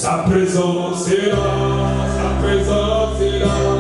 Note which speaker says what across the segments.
Speaker 1: Sa présence est là, sa présence est là.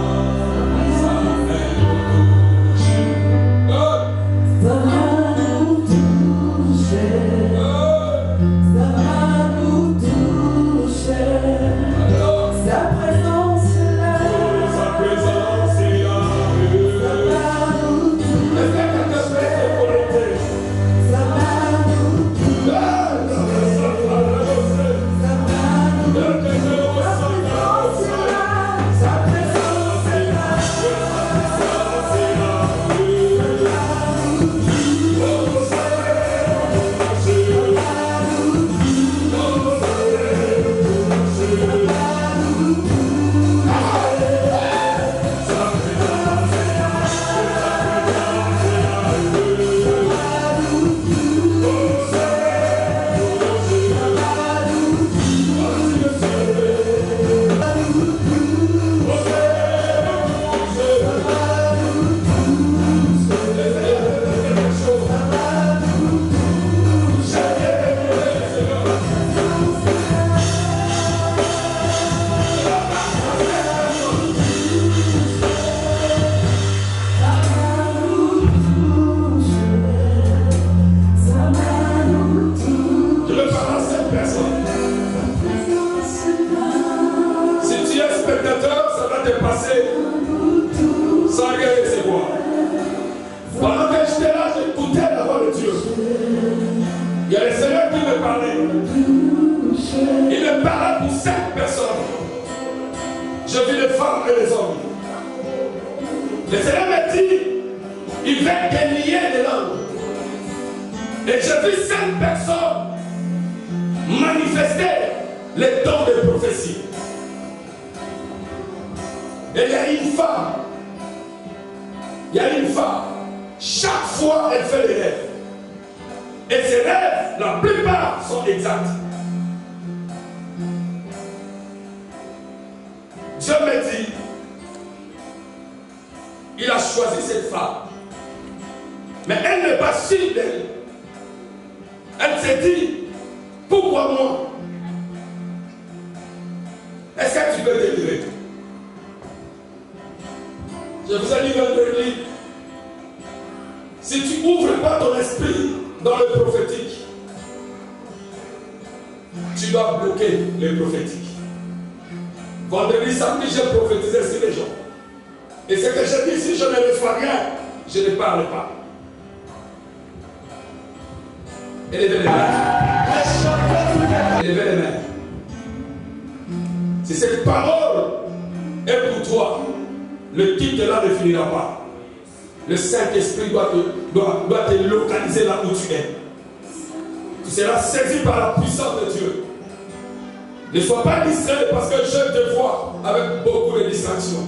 Speaker 2: Ne sois pas distrait parce que je te vois avec beaucoup de distractions.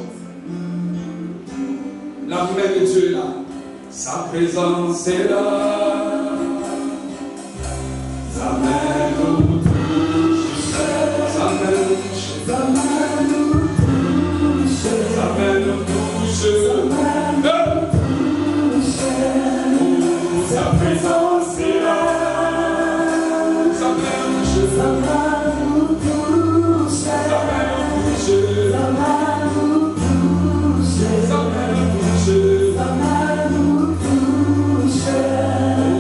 Speaker 2: La main de Dieu est là. Sa présence est là. Sa main nous touche. Sa main nous touche. Sa main nous touche. Sa main nous touche. Sa présence est là. Sa main nous touche. Sa main nous touche. Sa main nous touche. Sa main nous touche. Sa main nous touche. Sa main nous touche.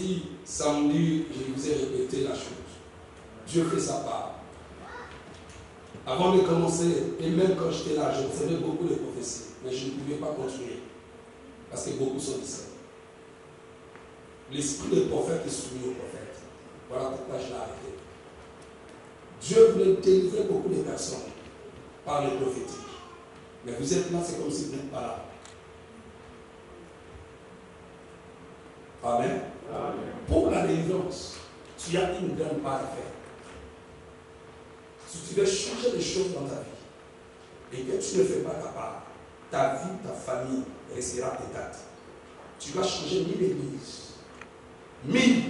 Speaker 3: prophétie, samedi, je vous ai répété la chose. Dieu fait sa part. Avant de commencer, et même quand j'étais là, je recevais beaucoup de prophéties, mais je ne pouvais pas continuer. Parce que beaucoup sont dissipés. L'esprit des prophètes est soumis aux prophètes. Voilà pourquoi je l'ai arrêté. Dieu voulait délivrer beaucoup de personnes par le prophétique. Mais vous êtes là, c'est comme si vous n'êtes pas là. Amen. Amen. Pour la délivrance, tu as une grande part à faire. Si tu veux changer les choses dans ta vie et que tu ne fais pas ta part, ta vie, ta famille restera intacte. Tu vas changer 1000 églises. 1000.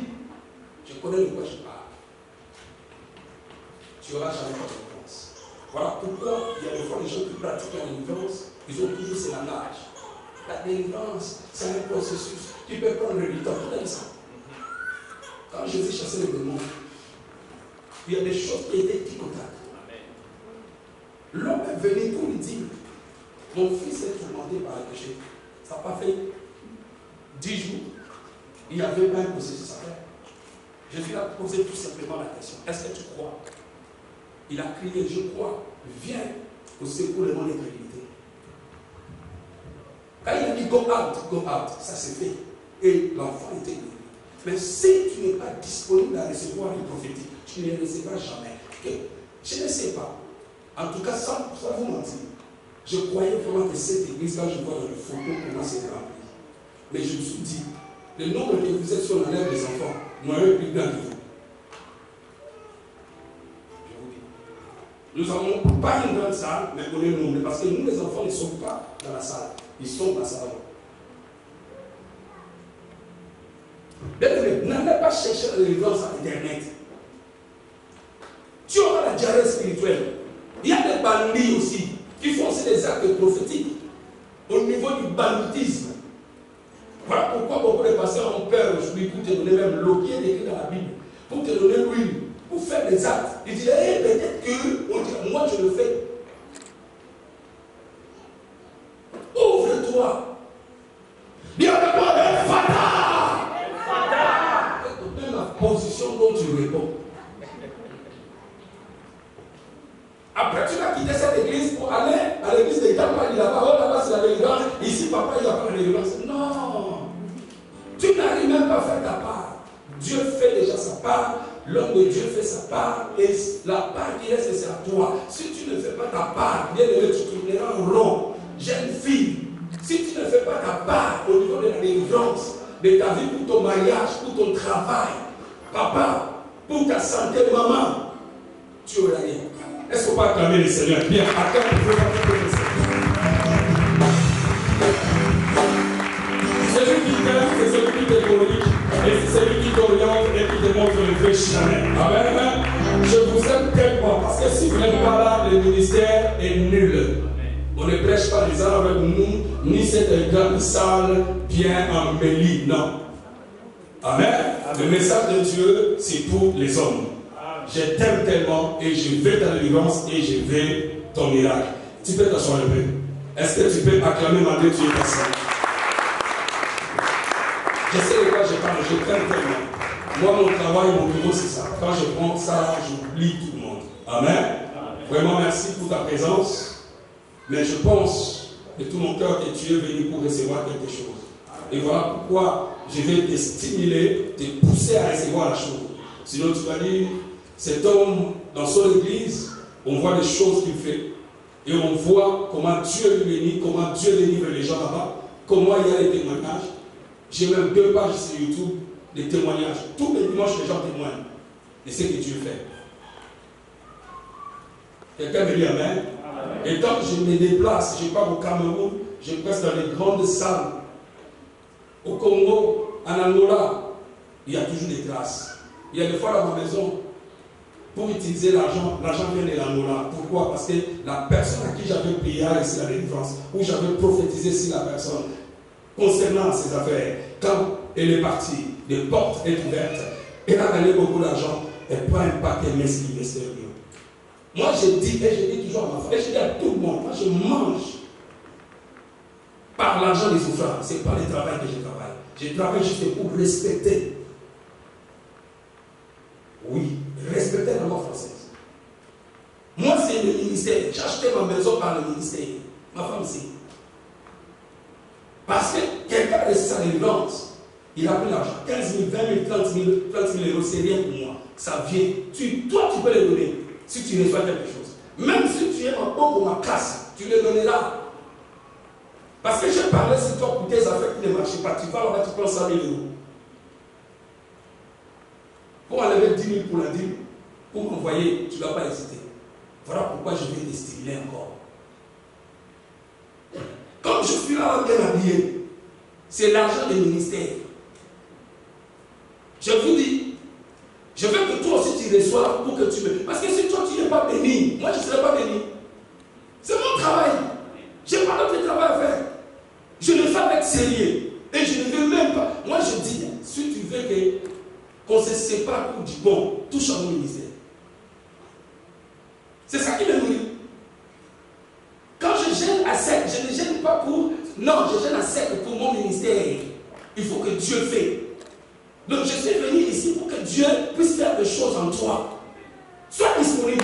Speaker 3: Je connais de quoi je parle. Tu n'auras jamais ta délivrance. Voilà pourquoi il y a des fois les gens qui pratiquent la délivrance, ils ont toujours ce langage. La délivrance, c'est un processus. Tu peux prendre du temps. Tout comme ça. Quand Jésus chassait les démons, il y a des choses qui étaient tic au tac. L'homme est venu pour lui dire, mon fils est tourmenté par le péché. Ça n'a pas fait 10 jours. Il n'y avait pas un processus à faire. Jésus a posé tout simplement la question, est-ce que tu crois? Il a crié, je crois, viens au secours de mon incrédulité. Quand il a dit go out, ça s'est fait. Et l'enfant était guéri. Mais si tu n'es pas disponible à recevoir une prophétie, tu ne les recevras jamais. Okay. Je ne sais pas. En tout cas, sans vous mentir, je croyais vraiment que cette église, quand je vois dans les photos, comment c'est rempli. Mais je me suis dit, le nombre que vous êtes sur la lèvre des enfants n'aurait plus grand que vous. Je vous dis. Nous n'avons pas une grande salle, mais on est nombreux. Parce que nous, les enfants, ne sont pas dans la salle. Ils sont dans la salle. N'allez pas chercher la délivrance à Internet. Tu auras la diarrhée spirituelle. Il y a des bandits aussi qui font aussi des actes prophétiques au niveau du banditisme. Voilà pourquoi beaucoup de pasteurs ont peur aujourd'hui pour te donner même l'eau qui est écrit dans la Bible, pour te donner l'huile, pour faire des actes. Ils disent, hey, peut-être que moi je le fais. Ouvre-toi. Bien de moi, Fata. Donne la position dont tu réponds. Après, tu vas quitter cette église pour aller à l'église de Kampa, il a pas, oh là-bas c'est la délivrance, ici papa il n'a pas la délivrance. Non! Tu n'arrives même pas à faire ta part. Dieu fait déjà sa part, l'homme de Dieu fait sa part, et la part qui reste c'est à toi. Si tu ne fais pas ta part, bien aimé, tu tourneras en rond. Jeune fille, si tu ne fais pas ta part au niveau de la délivrance, de ta vie pour ton mariage, pour ton travail, papa, pour ta santé, maman, tu auras rien. Est-ce qu'on peut acclamer le Seigneur? Bien, acclame le Seigneur. Celui qui t'aime, c'est celui qui te corrige, et c'est celui qui t'oriente et qui te montre le vrai chemin. Amen. Je vous aime tellement, parce que si vous n'êtes pas là, le ministère est nul. On ne prêche pas les uns avec nous, ni cette grande salle bien embellie, non. Amen. Le message de Dieu, c'est pour les hommes. Je t'aime tellement et je veux ta délivrance et je veux ton miracle. Tu peux t'asseoir un peu. Est-ce que tu peux acclamer malgré que tu es personne? Je sais de quoi je parle, je t'aime tellement. Moi, mon travail, mon bureau, c'est ça. Quand je prends ça, j'oublie tout le monde. Amen. Vraiment, merci pour ta présence. Mais je pense de tout mon cœur que tu es venu pour recevoir quelque chose. Et voilà pourquoi je vais te stimuler, te pousser à recevoir la chose. Sinon, tu vas dire, cet homme, dans son église, on voit les choses qu'il fait. Et on voit comment Dieu lui bénit, comment Dieu délivre les gens là-bas, comment il y a les témoignages. J'ai même 2 pages sur YouTube, des témoignages. Tous les dimanches, les gens témoignent de ce que Dieu fait. Quelqu'un me dit Amen. Et quand je me déplace, je pars au Cameroun, je passe dans les grandes salles. Au Congo, en Angola, il y a toujours des traces. Il y a des fois dans ma maison, pour utiliser l'argent vient de l'Angola. Pourquoi? Parce que la personne à qui j'avais prié ici la délivrance, où j'avais prophétisé sur la personne, concernant ses affaires, quand elle est partie, les portes sont ouvertes, elle a gagné beaucoup d'argent, elle prend un paquet mystérieux. Moi je dis, et je dis toujours à ma femme, et je dis à tout le monde, moi je mange par l'argent des offrandes, ce n'est pas le travail que je travaille. Je travaille juste pour respecter ministère. J'ai acheté ma maison par le ministère. Ma femme aussi. Parce que quelqu'un de sa délivrance, il a pris l'argent. 15 000, 20 000, 30 000 euros, c'est rien pour moi. Ça vient. Toi, tu peux les donner si tu reçois quelque chose. Même si tu es ma peau ou ma classe, tu les donneras. Parce que j'ai parlé sur toi pour tes affaires qui ne marchent pas. Tu vas là-bas, tu prends 100 000 euros. Pour enlever 10 000 pour la dîme, pour m'envoyer, tu ne vas pas hésiter. Voilà pourquoi je vais te stimuler encore. Comme je suis là bien habillé, c'est l'argent des ministères. Je vous dis, je veux que toi aussi tu reçois pour que tu me... Parce que si toi tu n'es pas béni, moi je ne serai pas béni. C'est mon travail. Je n'ai pas d'autre travail à faire. Je le fais avec sérieux. Et je ne veux même pas. Moi je dis, si tu veux qu'on se sépare pour du bon, touche à mon ministère. C'est ça qui me nourrit. Quand je gêne à sec, je ne gêne pas pour... Non, je gêne à sec pour mon ministère. Il faut que Dieu fait. Donc je suis venu ici pour que Dieu puisse faire des choses en toi. Sois disponible.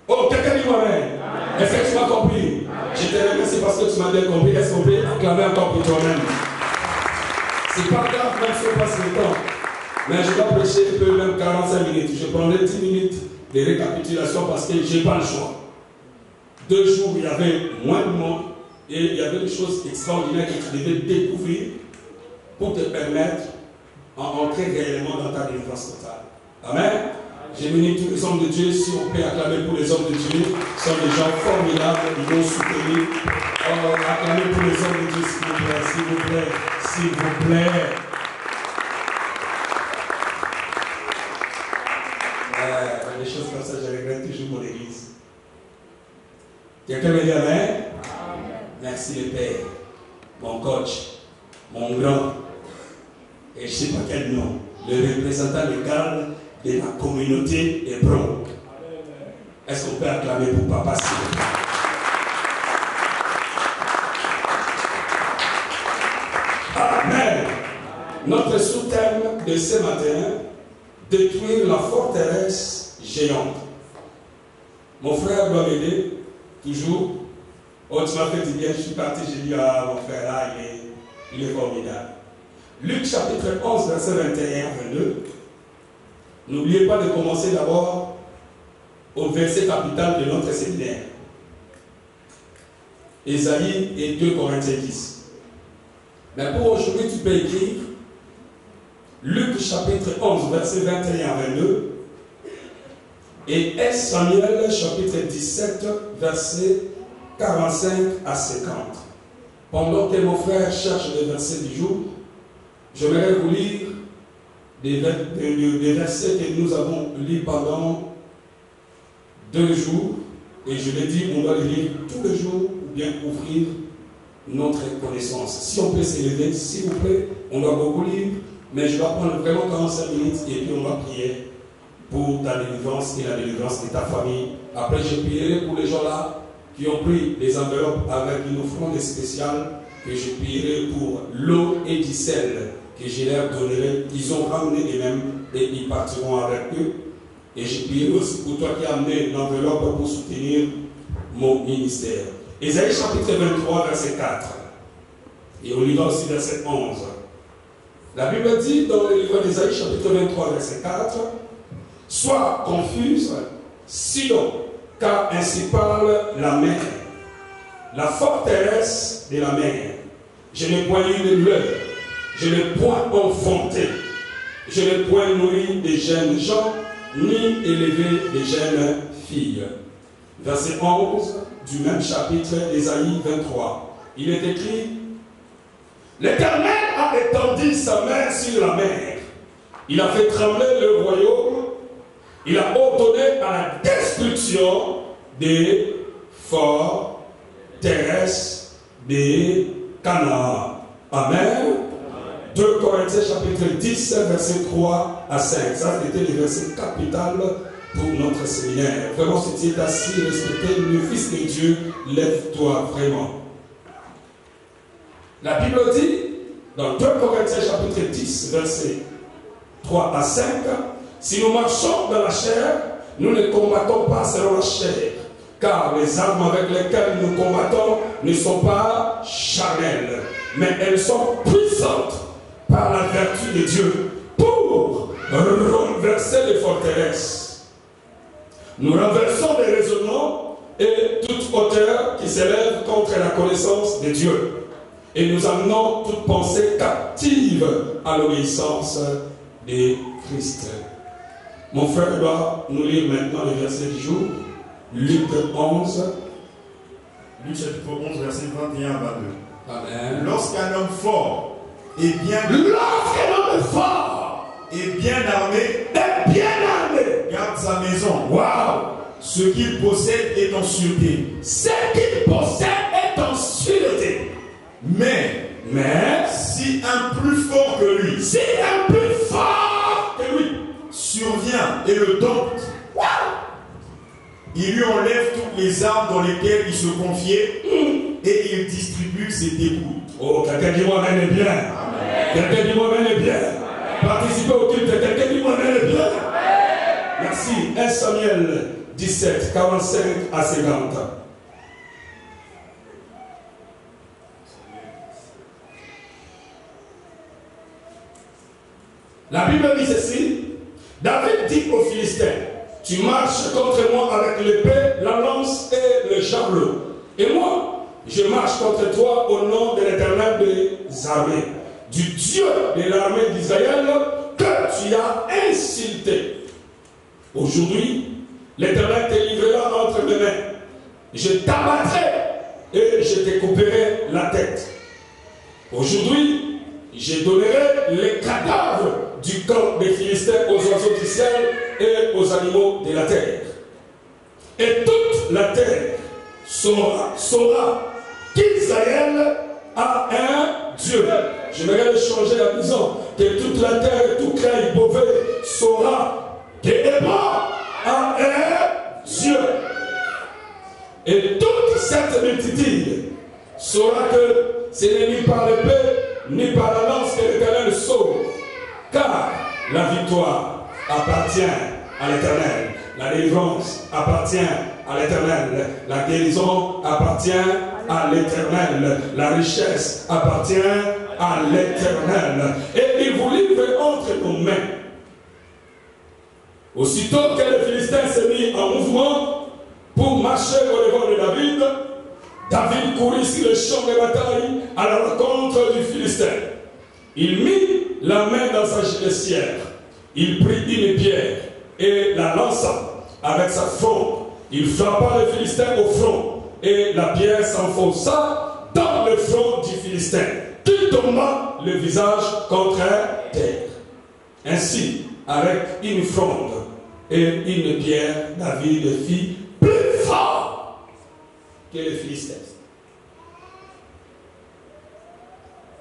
Speaker 3: Oh, quelqu'un dit moi-même. Est-ce que tu m'as compris? Je te remercie parce que tu m'as bien compris. Est-ce qu'on peut acclamer encore pour toi-même? C'est pas grave, même si on passe le temps. Mais je dois prêcher un peu, même 45 minutes. Je prendrai 10 minutes de récapitulation parce que je n'ai pas le choix. 2 jours, il y avait moins de monde et il y avait des choses extraordinaires que tu devais découvrir pour te permettre d'entrer réellement dans ta délivrance totale. Amen. J'ai béni tous les hommes de Dieu. Si on peut acclamer pour les hommes de Dieu, ce sont des gens formidables, ils vont soutenir. Acclamez pour les hommes de Dieu, s'il vous plaît, s'il vous plaît, s'il vous plaît. Des choses comme ça, je regrette toujours mon église. Quelqu'un me dit amen? Merci le Père, mon coach, mon grand, et je ne sais pas quel nom, le représentant légal de la communauté hébreu. Est-ce qu'on peut acclamer pour Papa s'il vous plaît? Amen. Notre sous-thème de ce matin, détruire la forteresse géante. Mon frère doit m'aider, toujours. Oh, tu m'as fait du bien, je suis parti, j'ai dit, ah, mon frère là, il est formidable. Luc chapitre 11, verset 21-22. N'oubliez pas de commencer d'abord au verset capital de notre séminaire. Ésaïe et 2 Corinthiens 10. Mais pour aujourd'hui, tu peux écrire Luc chapitre 11, verset 21-22. Et 1 Samuel chapitre 17, verset 45 à 50. Pendant que mon frère cherche les versets du jour, j'aimerais vous lire des versets que nous avons lus pendant 2 jours. Et je l'ai dit, on doit les lire tous les jours ou bien ouvrir notre connaissance. Si on peut s'élever, s'il vous plaît, on doit beaucoup lire, mais je vais prendre vraiment 45 minutes et puis on va prier pour ta délivrance et la délivrance de ta famille. Après, je prierai pour les gens là qui ont pris des enveloppes avec une offrande spéciale, que je prierai pour l'eau et du sel que je leur donnerai. Ils ont ramené eux-mêmes et ils partiront avec eux. Et je prierai aussi pour toi qui as amené l'enveloppe pour soutenir mon ministère. Ésaïe chapitre 23, verset 4. Et on lira aussi verset 11. La Bible dit dans le livre d'Ésaïe chapitre 23, verset 4, « Sois confuse, Sion, car ainsi parle la mer, la forteresse de la mer. Je n'ai point eu de l'œil, je n'ai point enfanté, je n'ai point nourri des jeunes gens, ni élevé des jeunes filles. » Verset 11 du même chapitre d'Ésaïe 23. Il est écrit, « L'Éternel a étendu sa main sur la mer. Il a fait trembler le royaume. Il a ordonné à la destruction des forteresses de Canaan. » Amen. 2 Corinthiens chapitre 10, verset 3 à 5. Ça, c'était le verset capital pour notre séminaire. Vraiment, si tu es assis, respecté, le Fils de Dieu, lève-toi vraiment. La Bible dit, dans 2 Corinthiens chapitre 10, verset 3 à 5, « Si nous marchons dans la chair, nous ne combattons pas selon la chair, car les armes avec lesquelles nous combattons ne sont pas charnelles, mais elles sont puissantes par la vertu de Dieu pour renverser les forteresses. Nous renversons les raisonnements et toute hauteur qui s'élève contre la connaissance de Dieu. Et nous amenons toute pensée captive à l'obéissance de Christ. Mon frère doit nous lire maintenant le verset du jour, Luc 11.
Speaker 4: Luc chapitre 11, verset 21 à 22.
Speaker 3: Amen.
Speaker 4: Lorsqu'un homme fort et bien armé garde sa maison,
Speaker 3: Waouh!
Speaker 4: ce qu'il possède est en sûreté.
Speaker 3: Ce qu'il possède est en sûreté.
Speaker 4: Mais si un plus fort que lui, survient et le dompte, il lui enlève toutes les armes dans lesquelles il se confiait et il distribue ses dépouilles.
Speaker 3: Oh, quelqu'un dit moi même est bien. Quelqu'un dit moi même est bien. Participez au culte, quelqu'un dit moi même est bien. Merci. 1 Samuel 17, 45 à 50. La Bible dit ceci. David dit aux Philistins, tu marches contre moi avec l'épée, la lance et le javelot. Et moi, je marche contre toi au nom de l'Éternel des armées, du Dieu de l'armée d'Israël que tu as insulté. Aujourd'hui, l'Éternel te livrera entre mes mains. Je t'abattrai et je te couperai la tête. Aujourd'hui, je donnerai les cadavres du camp des Philistins aux oiseaux du ciel et aux animaux de la terre. Et toute la terre saura qu'Israël a un Dieu. J'aimerais le changer en disant que toute la terre et tout craint mauvais saura qu'Hébreu a un Dieu. Et toute cette multitude saura que ce n'est ni par l'épée ni par la lance que l'Éternel sauve. Car la victoire appartient à l'Éternel. La délivrance appartient à l'Éternel. La guérison appartient à l'Éternel. La richesse appartient à l'Éternel. Et il vous livre entre nos mains. Aussitôt que le Philistin s'est mis en mouvement pour marcher au devant de David, David courut sur le champ de bataille à la rencontre du Philistin. Il mit la main dans sa giletière. Il prit une pierre et la lança avec sa fronde. Il frappa le Philistin au front et la pierre s'enfonça dans le front du Philistin, qui tomba le visage contre terre. Ainsi, avec une fronde et une pierre, David fit plus fort que le Philistin.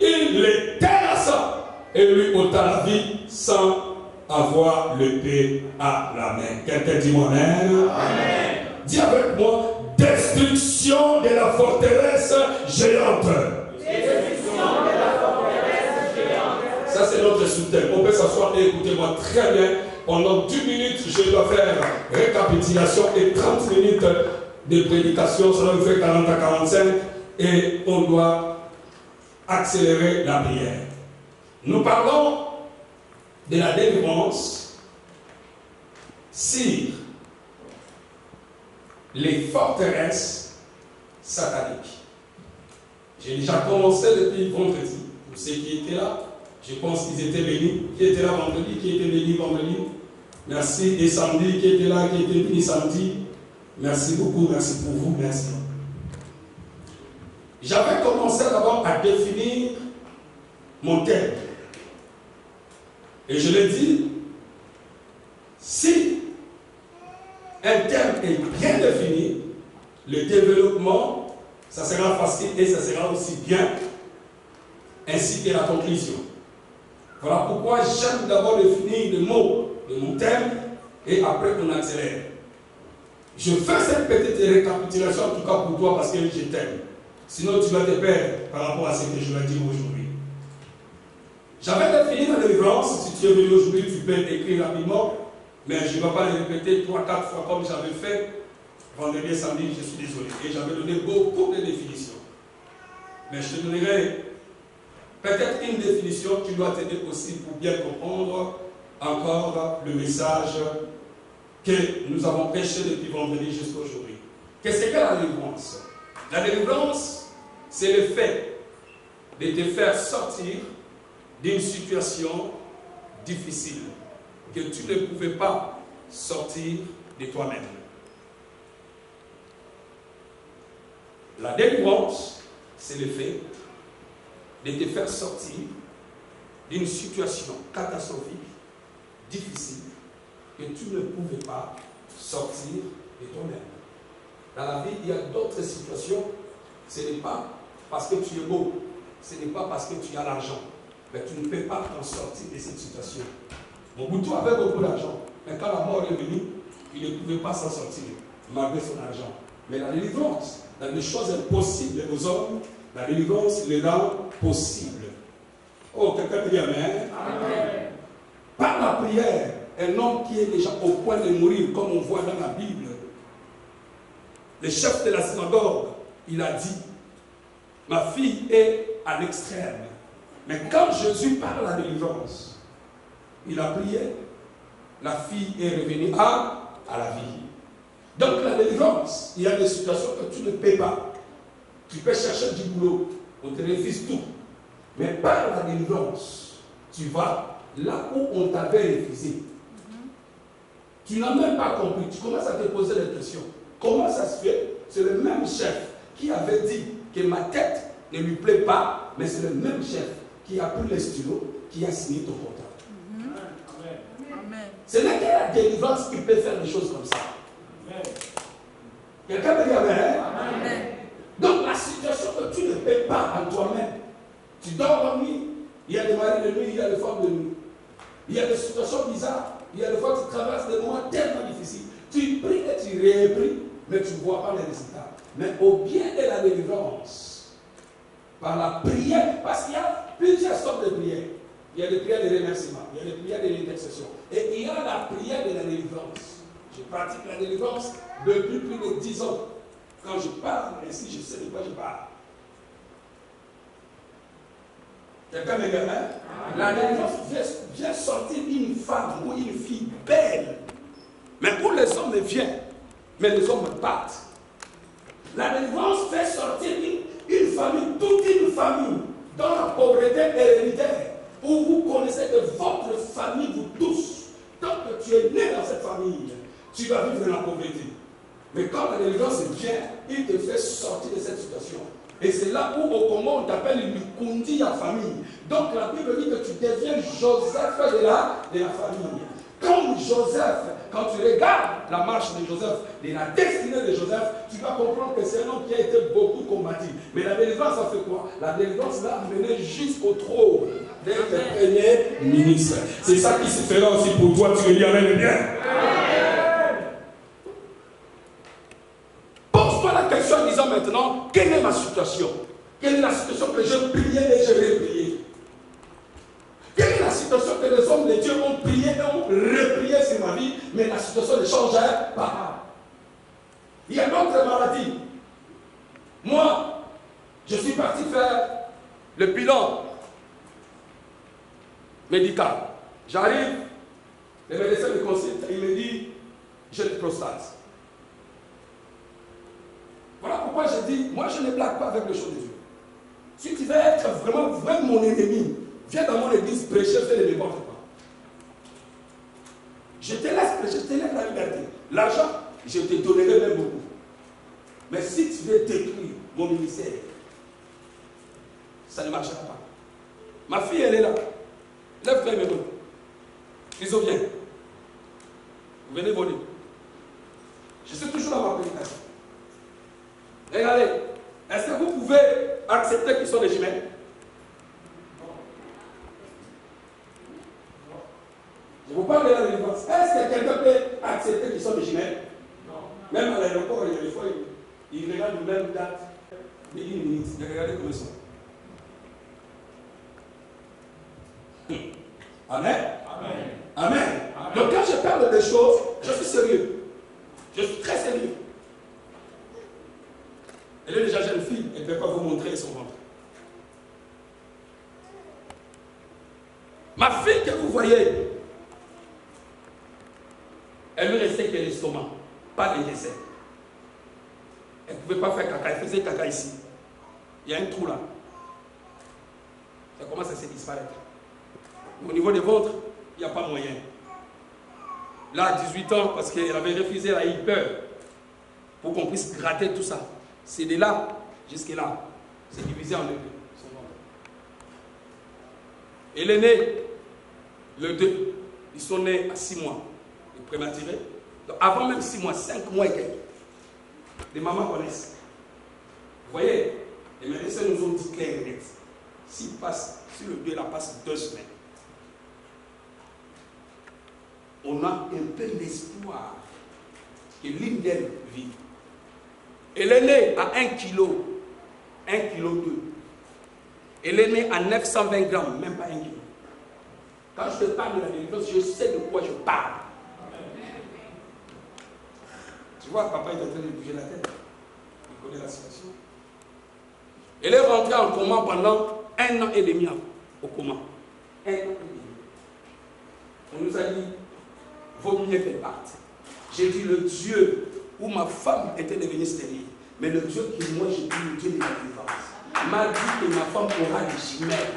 Speaker 3: Il les terrassa et lui ôta la vie sans avoir l'épée à la main. Quelqu'un dit moi Amen. Amen. Dis avec moi, destruction de la forteresse géante. Destruction de la forteresse géante. Ça c'est notre sous-thème. On peut s'asseoir et écoutez-moi très bien. Pendant 10 minutes, je dois faire récapitulation et 30 minutes de prédication. Cela me fait 40 à 45 et on doit accélérer la prière. Nous parlons de la délivrance sur les forteresses sataniques. J'ai déjà commencé depuis vendredi. Pour ceux qui étaient là, je pense qu'ils étaient bénis. Qui était là vendredi, qui était béni vendredi. Merci. Et samedi, qui était là, qui était béni samedi. Merci beaucoup, merci pour vous, merci. J'avais commencé d'abord à définir mon thème. Et je l'ai dit, si un thème est bien défini, le développement, ça sera facile et ça sera aussi bien, ainsi que la conclusion. Voilà pourquoi j'aime d'abord définir le mot de mon thème et après on accélère. Je fais cette petite récapitulation en tout cas pour toi parce que je t'aime. Sinon, tu vas te perdre par rapport à ce que je vais dire aujourd'hui. J'avais défini la délivrance. Si tu es venu aujourd'hui, tu peux écrire rapidement. Mais je ne vais pas le répéter 3-4 fois comme j'avais fait vendredi et samedi, je suis désolé. Et j'avais donné beaucoup de définitions. Mais je te donnerai peut-être une définition qui doit t'aider aussi pour bien comprendre encore le message que nous avons prêché depuis vendredi jusqu'à aujourd'hui. Qu'est-ce que la délivrance? La délivrance, c'est le fait de te faire sortir d'une situation difficile que tu ne pouvais pas sortir de toi-même. La délivrance, c'est le fait de te faire sortir d'une situation catastrophique, difficile, que tu ne pouvais pas sortir de toi-même. Dans la vie, il y a d'autres situations. Ce n'est pas parce que tu es beau, ce n'est pas parce que tu as l'argent, mais tu ne peux pas t'en sortir de cette situation. Mobutu avait beaucoup d'argent, mais quand la mort est venue, il ne pouvait pas s'en sortir, malgré son argent. Mais la délivrance, dans les choses impossibles aux hommes, la délivrance les rend possibles. Oh, quelqu'un peut dire Amen. Amen. Par la prière, un homme qui est déjà au point de mourir, comme on voit dans la Bible, le chef de la synagogue, il a dit, ma fille est à l'extrême. Mais quand Jésus parle à la délivrance, il a prié, la fille est revenue à la vie. Donc la délivrance, il y a des situations que tu ne peux pas. Tu peux chercher du boulot, on te refuse tout. Mais par la délivrance, tu vas là où on t'avait refusé. Tu n'as même pas compris, tu commences à te poser des questions. Comment ça se fait? C'est le même chef qui avait dit que ma tête ne lui plaît pas, mais c'est le même chef qui a pris les stylos, qui a signé ton contrat. Ce n'est que la délivrance qui peut faire des choses comme ça. Quelqu'un peut dire Amen? Amen. Donc la situation que tu ne peux pas en toi-même, tu dors la nuit, il y a des maris de nuit, il y a des femmes de nuit. Il y a des situations bizarres, il y a des fois que tu traverses des moments tellement difficiles. Tu pries et tu répries, mais tu ne vois pas les résultats. Mais au bien de la délivrance, par la prière, parce qu'il y a plusieurs sortes de prières. Il y a des prières de remerciement, il y a des prières de l'intercession. Et il y a la prière de la délivrance. Je pratique la délivrance depuis plus de 10 ans. Quand je parle ici, je sais de quoi je parle. Quelqu'un me dit, hein? La délivrance vient sortir une femme ou une fille belle. Mais où les hommes viennent, mais les hommes partent. La délivrance fait sortir une famille, toute une famille, dans la pauvreté héréditaire, où vous connaissez que votre famille vous touche. Tant que tu es né dans cette famille, tu vas vivre dans la pauvreté. Mais quand la délivrance vient, il te fait sortir de cette situation. Et c'est là où au Congo on t'appelle une kundi à famille. Donc la Bible dit que tu deviens Joseph de la famille. Comme Joseph, quand tu regardes la marche de Joseph, de la destinée de Joseph, tu vas comprendre que c'est un homme qui a été beaucoup combattu. Mais la délivrance a fait quoi? La délivrance l'a amené jusqu'au trône d'être premier ministre. C'est ça qui se fera aussi pour toi, tu le dis Amen bien. Pose-toi la question en disant maintenant, quelle est ma situation? Quelle est la situation que je priais et je vais prier? Quelle est la situation que les hommes de Dieu ont prié et ont reprié sur ma vie, mais la situation ne change pas? Il y a d'autres maladies. Moi, je suis parti faire le bilan médical. J'arrive, le médecin me consulte et il me dit, j'ai une prostate. Voilà pourquoi je dis, moi je ne blague pas avec les choses de Dieu. Si tu veux être vraiment mon ennemi, viens dans mon église prêcher, fais le n'importe quoi. Je te laisse prêcher, je te laisse la liberté. L'argent, je te donnerai même beaucoup. Mais si tu veux détruire mon ministère, ça ne marchera pas. Ma fille, elle est là. Lève-toi mes mains. Ils viens. Vous venez voler. Je suis toujours dans ma prédication. Regardez, est-ce que vous pouvez accepter qu'ils sont des jumelles? Je vous parle de la délivrance. Est-ce que quelqu'un peut accepter qu'ils sont des jumelles? Non. Même à l'aéroport, il y a des fois, ils regardent une même date de 1 minute. Regardez comment ils sont. Amen. Amen. Amen. Donc quand je parle des choses, je suis sérieux. Je suis très sérieux. Elle lui restait que l'estomac, pas les dessert. Elle ne pouvait pas faire caca, elle faisait caca ici. Il y a un trou là. Ça commence à se disparaître. Au niveau des ventres, il n'y a pas moyen. Là, à 18 ans, parce qu'elle avait refusé, elle a eu peur pour qu'on puisse gratter tout ça. C'est de là jusqu'à là. C'est divisé en deux. Elle est née le 2. Ils sont nés à 6 mois. Ils prématurés. Donc avant même 6 mois, 5 mois et quelques. Les mamans connaissent. Vous voyez, les médecins nous ont dit clair et net. Si le 2 là passe 2 semaines, on a un peu d'espoir que l'une d'elles vit. Elle est née à 1 kg, 1 kg 2. Elle est née à 920 grammes, même pas 1 kg. Quand je te parle de la délivrance, je sais de quoi je parle. Tu vois, papa est en train de bouger la tête. Il connaît la situation. Elle est rentrée en coma pendant 1 an et demi au coma. 1 an et demi. On nous a dit, vaut mieux qu'elle parte. J'ai dit, le Dieu où ma femme était devenue stérile, mais le Dieu que moi j'ai dit, le Dieu de la délivrance, m'a dit que ma femme aura des jumelles.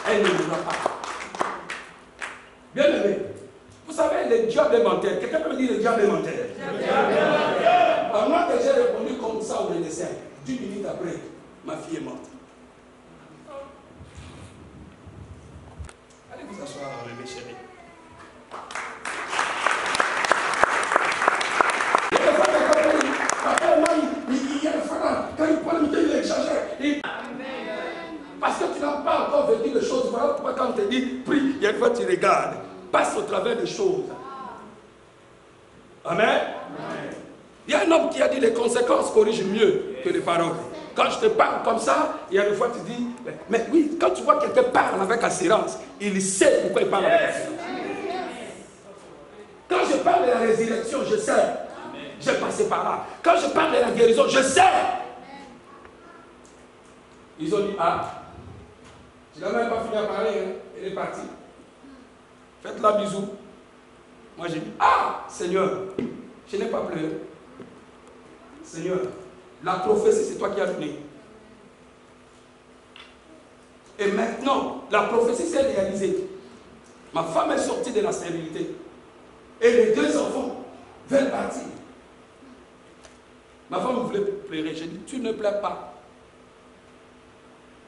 Speaker 3: Elle ne mourra pas. Bien aimé, vous savez, le diable est menteur. Quelqu'un peut me dire le diable est menteur? Alors moi que j'ai répondu comme ça au médecin, 10 minutes après, ma fille est morte. Allez vous asseoir, mes chéris. Quand il parle, il exagère. Parce que tu n'as pas encore vécu les choses. Voilà pourquoi quand on te dit, prie, il y a une fois tu regardes. Passe au travers des choses. Amen. Il y a un homme qui a dit les conséquences corrigent mieux que les paroles. Quand je te parle comme ça, il y a une fois tu dis, mais oui, quand tu vois quelqu'un parle avec assurance, il sait pourquoi il parle avec assurance. Quand je parle de la résurrection, je sais. J'ai passé par là. Quand je parle de la guérison, je sais. Ils ont dit, ah, je n'ai même pas fini à parler, hein. Elle est partie. Faites-la bisous. Moi j'ai dit, ah, Seigneur, je n'ai pas pleuré. Seigneur, la prophétie, c'est toi qui as donné. Et maintenant, la prophétie s'est réalisée. Ma femme est sortie de la stérilité. Et les 2 enfants veulent partir. Ma femme voulait pleurer. J'ai dit, tu ne pleures pas.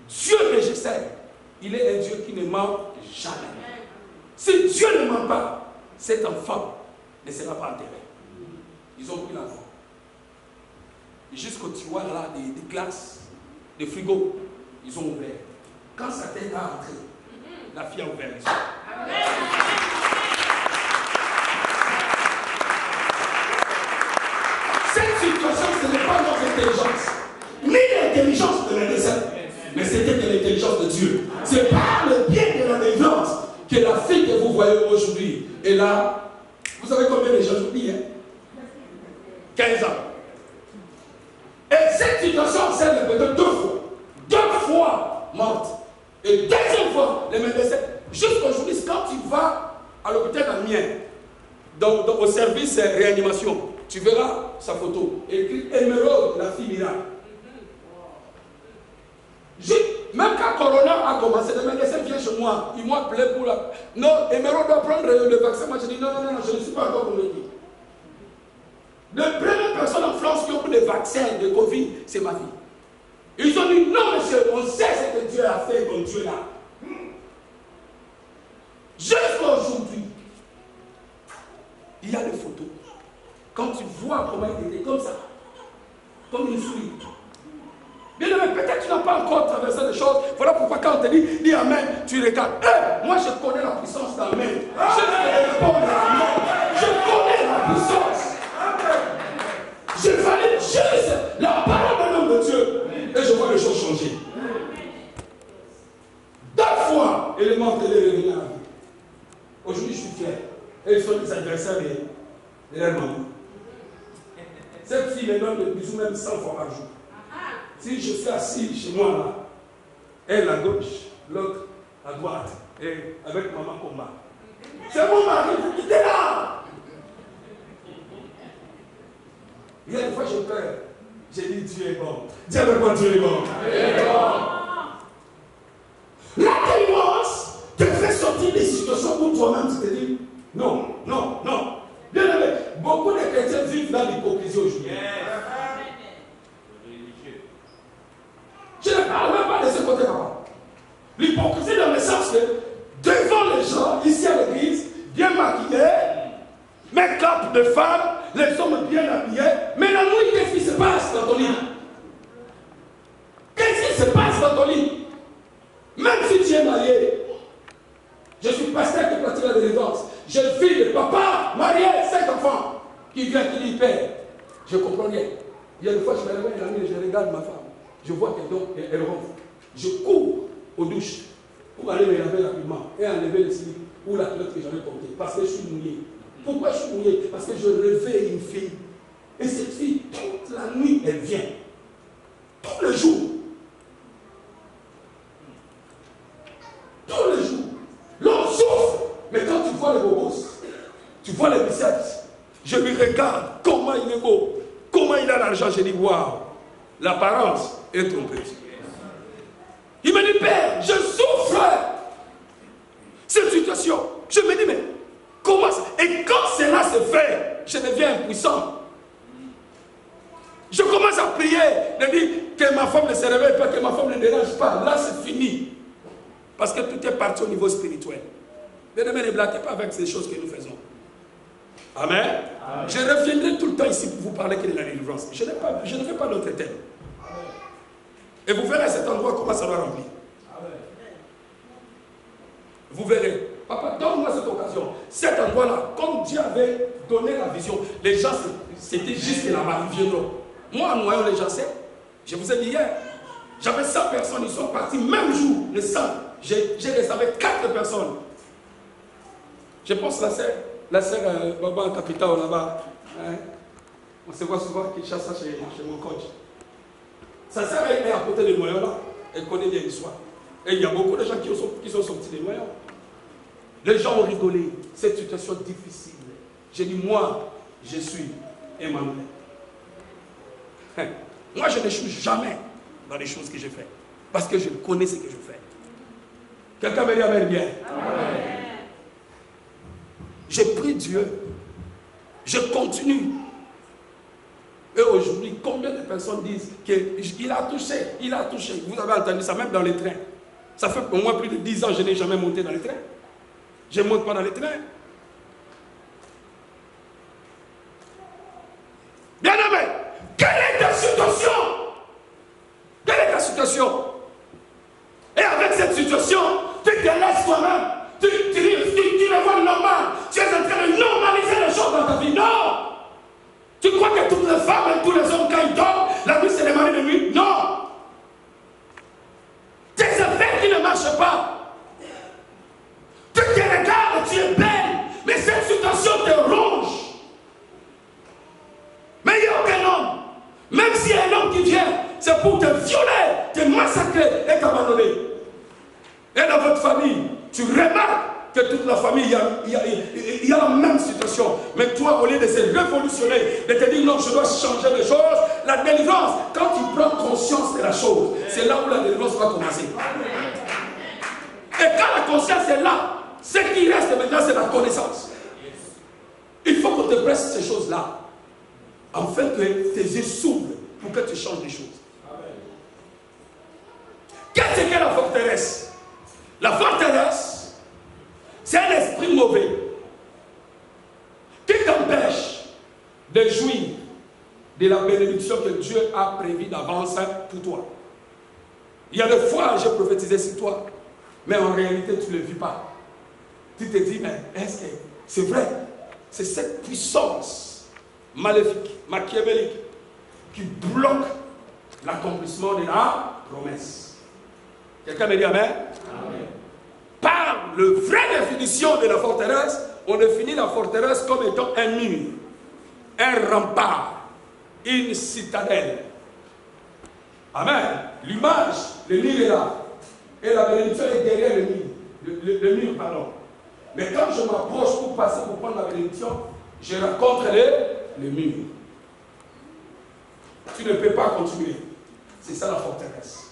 Speaker 3: Dieu que je sais, il est un Dieu qui ne ment jamais. Si Dieu ne ment pas, cet enfant ne sera pas enterré. Ils ont pris l'enfant. Jusqu'au tiroir là, des glaces, des frigos, ils ont ouvert. Quand sa tête a entré, la fille a ouvert les yeux. Cette situation, ce n'est pas notre intelligence, ni l'intelligence de médecin, mais c'était de l'intelligence de Dieu. C'est par le biais de la délivrance que la fille que vous voyez aujourd'hui est là. Vous savez combien de gens j'oublie, hein? 15 ans. Et cette situation s'est répétée 2 fois. 2 fois morte. Et 2e fois, les médecins, jusqu'aujourd'hui, quand tu vas à l'hôpital d'Amiens, au service réanimation, tu verras sa photo. Écrit Émeraude, la fille miracle. Même quand Corona a commencé, les médecins viennent chez moi, ils m'ont appelé pour la... Non, Émeraude doit prendre le vaccin. Moi, je dis non, je ne suis pas encore convaincu. Les premières personnes en France qui ont pris le vaccin de Covid, c'est ma fille. Ils ont dit non, monsieur, on sait ce que Dieu a fait, mon Dieu là. Jusqu'à aujourd'hui, il y a des photos. Quand tu vois comment il était comme ça, comme une souris. Bien aimé, peut-être tu n'as pas encore traversé des choses. Voilà pourquoi quand on te dit, dis Amen, tu regardes. Moi je connais la puissance d'Amen. Je ne réponds pas. Je connais la puissance. Je valide juste la parole de l'homme de Dieu. Et je vois les choses changer. 2 fois, elle est morte, elle est revenue à la vie. Aujourd'hui, je suis fier. Et ils sont des adversaires de leur maman. Cette fille me donne des bisous même 100 fois par jour. Si je suis assis chez moi là, elle à gauche, l'autre à droite, et avec maman combat. C'est mon mari, vous quittez là. Il y a une fois, j'ai peur. J'ai dit, Dieu est bon. Dis avec moi, Dieu est bon. La délivrance te fait sortir des situations où toi-même tu te dis, non, non, non. Bien aimé, beaucoup de chrétiens vivent dans l'hypocrisie aujourd'hui. Je ne parle même pas de ce côté là-bas. L'hypocrisie dans le sens que devant les gens, ici à l'église, bien maquillés, make-up de femmes, les hommes bien habillés, mais la nuit, qu'est-ce qui se passe dans ton lit? Qu'est-ce qui se passe dans ton lit? Même si tu es marié, je suis pasteur qui pratique la délivrance. J'ai une fille de papa marié, 5 enfants, qui vient, qui dit, père, je comprends rien. Il y a une fois, je me réveille la nuit, je regarde ma femme, je vois qu'elle ronfle. Je cours aux douches pour aller me laver rapidement et enlever le slip ou la culotte que j'avais portée, parce que je suis mouillé. Pourquoi je suis mouillé? Parce que je réveille une fille. Et cette fille, toute la nuit, elle vient. Tous les jours. Tous les jours. L'homme souffre. Mais quand tu vois les bobos, tu vois les biceps, je lui regarde comment il est beau, comment il a l'argent. Je dis, waouh, l'apparence est trompeuse. Il me dit, père, je souffre. Cette situation. Je me dis, mais comment ça? Et quand cela se fait, je deviens impuissant. Je commence à prier, de dire que ma femme ne se réveille pas, que ma femme ne dérange pas. Là, c'est fini. Parce que tout est parti au niveau spirituel. Ne blaguez pas avec ces choses que nous faisons. Amen. Amen. Je reviendrai tout le temps ici pour vous parler que de la délivrance. Je ne fais pas d'autre thème. Et vous verrez cet endroit comment ça va remplir. Vous verrez. Papa, donne-moi cette occasion. Cet endroit-là, comme Dieu avait donné la vision, les gens, c'était juste là-bas, ils viendront. Moi, en noyant les gens, je vous ai dit hier, j'avais 100 personnes, ils sont partis, même jour, les 100, j'ai réservé 4 personnes. Je pense la sœur Baba en Capital là-bas, hein? On se voit souvent qu'il chasse ça chez mon coach. Sa sœur est à côté des noyaux là, elle connaît bien l'histoire. Et il y a beaucoup de gens qui sont sortis des noyaux. Les gens ont rigolé, cette situation difficile. J'ai dit, moi, je suis Emmanuel. Moi, je n'échoue jamais dans les choses que je fais. Parce que je connais ce que je fais. Quelqu'un me dit amen bien. Amen. J'ai pris Dieu. Je continue. Et aujourd'hui, combien de personnes disent qu'il a touché, il a touché. Vous avez entendu ça même dans les trains. Ça fait au moins plus de 10 ans que je n'ai jamais monté dans les trains. Je ne monte pas dans les trains. Bien aimé, quelle est ta situation? Quelle est ta situation? Et avec cette situation, tu te laisses toi-même. Tu le vois normal. Tu es en train de normaliser les choses dans ta vie. Non! Tu crois que toutes les femmes et tous les hommes, quand ils dorment, la nuit c'est les maris de nuit? Non! Tes affaires qui ne marchent pas. Tu te regardes, tu es belle, mais cette situation te ronge. Mais il n'y a aucun homme. Même s'il y a un homme qui vient, c'est pour te violer, te massacrer et t'abandonner. Et dans votre famille, tu remarques que toute la famille, il y a la même situation. Mais toi, au lieu de se révolutionner, de te dire non, je dois changer les choses, la délivrance, quand tu prends conscience de la chose, c'est là où la délivrance va commencer. Et quand la conscience est là, ce qui reste maintenant, c'est la connaissance. Il faut qu'on te presse ces choses-là, afin que tes yeux s'ouvrent pour que tu changes les choses. Qu'est-ce que la forteresse? La forteresse, c'est un esprit mauvais qui t'empêche de jouir de la bénédiction que Dieu a prévue d'avance pour toi. Il y a des fois, j'ai prophétisé sur toi, mais en réalité, tu ne le vis pas. Tu te dis, mais est-ce que c'est vrai? C'est cette puissance maléfique, machiavélique, qui bloque l'accomplissement de la promesse. Quelqu'un me dit amen? Amen. Par la vraie définition de la forteresse, on définit la forteresse comme étant un mur, un rempart, une citadelle. Amen. L'image, le mur est là. Et la bénédiction est derrière le mur. Le mur, pardon. Mais quand je m'approche pour passer pour prendre la bénédiction, je rencontre les murs. Tu ne peux pas continuer. C'est ça la forteresse.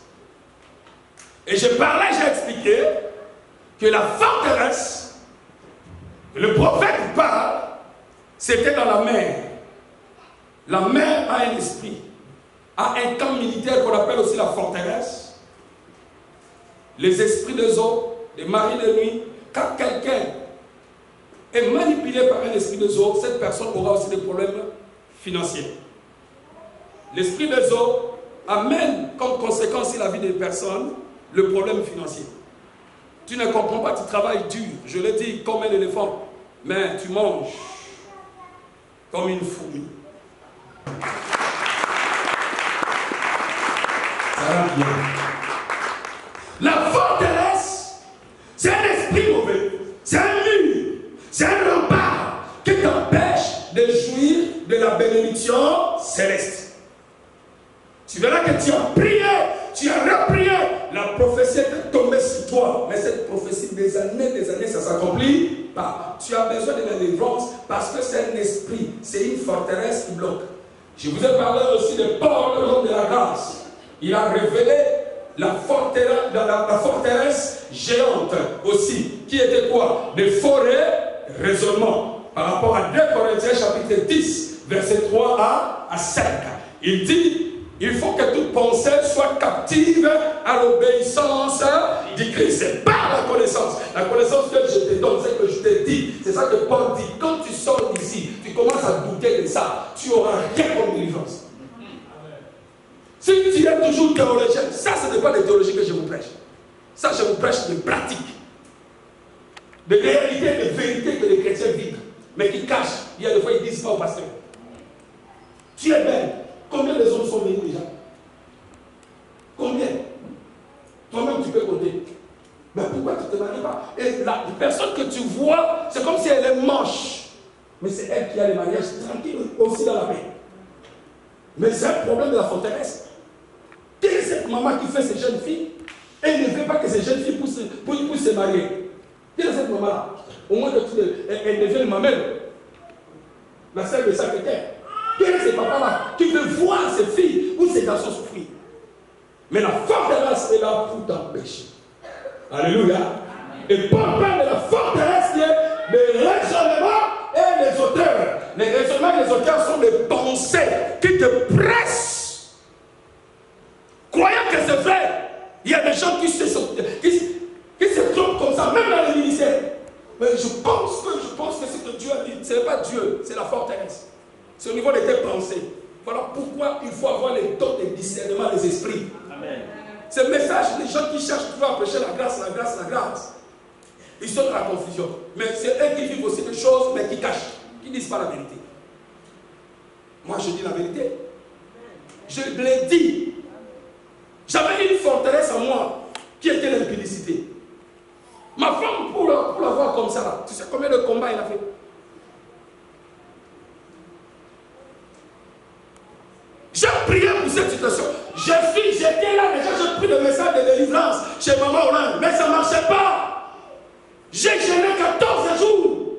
Speaker 3: Et j'ai parlé, j'ai expliqué que la forteresse, le prophète parle, c'était dans la mer. La mer a un esprit, a un camp militaire qu'on appelle aussi la forteresse. Les esprits des eaux, les maris de nuit. Quand quelqu'un est manipulé par un esprit des eaux, cette personne aura aussi des problèmes financiers. L'esprit des eaux amène comme conséquence sur la vie des personnes le problème financier. Tu ne comprends pas, tu travailles dur, je l'ai dit, comme un éléphant, mais tu manges comme une fourmi. Ça va bien. La forteresse, c'est un esprit mauvais, c'est un mur, c'est un rempart qui t'empêche de jouir de la bénédiction céleste. Tu verras que tu as prié, tu as reprié, la prophétie est tombée sur toi, mais cette prophétie, des années, ça ne s'accomplit pas. Tu as besoin de la délivrance parce que c'est un esprit, c'est une forteresse qui bloque. Je vous ai parlé aussi de Paul, l'homme de la grâce. Il a révélé la forteresse géante aussi, qui était quoi? Des forêts raisonnement. Par rapport à 2 Corinthiens chapitre 10, verset 3 à 5. Il dit, il faut que toute pensée soit captive à l'obéissance du Christ. C'est par la connaissance. La connaissance que je te donne, c'est que je te dis. C'est ça que Paul dit. Quand tu sors d'ici, tu commences à douter de ça. Tu n'auras rien comme délivrance. Si tu es toujours théologien, ça ce n'est pas de théologie que je vous prêche. Ça je vous prêche de pratique. De réalité, de vérité que les chrétiens vivent. Mais qui cachent. Il y a des fois ils disent pas au pasteur. Tu es belle. Combien de hommes sont venus déjà? Combien? Toi-même tu peux compter. Mais pourquoi tu ne te maries pas? Et la personne que tu vois, c'est comme si elle est moche. Mais c'est elle qui a les mariages tranquilles aussi dans la paix. Mais c'est un problème de la forteresse. Quelle est cette maman qui fait ces jeunes filles et elle ne veut pas que ces jeunes filles puissent se marier? Quelle est cette maman-là? Au moins elle devient ma mère. La sœur de Sacré-Cœur. Quel est ce papa-là qui veut voir ses filles ou ses garçons souffrir? Mais la forteresse est là pour t'empêcher. Alléluia. Et Paul parle de la forteresse qui est le raisonnement et les auteurs. Les raisonnements et les auteurs sont des pensées qui te pressent. Croyant que c'est vrai, il y a des gens qui se trompent comme ça, même dans les ministères. Mais je pense que ce que Dieu a dit, ce n'est pas Dieu, c'est la forteresse. C'est au niveau de tes pensées. Voilà pourquoi il faut avoir les dons de discernement des esprits. Amen. Ce message, les gens qui cherchent toujours à prêcher la grâce, ils sont dans la confusion. Mais c'est eux qui vivent aussi des choses, mais qui cachent, qui ne disent pas la vérité. Moi, je dis la vérité. Je l'ai dit. J'avais une forteresse en moi qui était l'impudicité. Ma femme, pour la voir comme ça, là, tu sais combien de combats il a fait? J'ai prié pour cette situation. J'étais là déjà, j'ai pris le message de délivrance chez Maman Hollande, mais ça ne marchait pas. J'ai gêné 14 jours.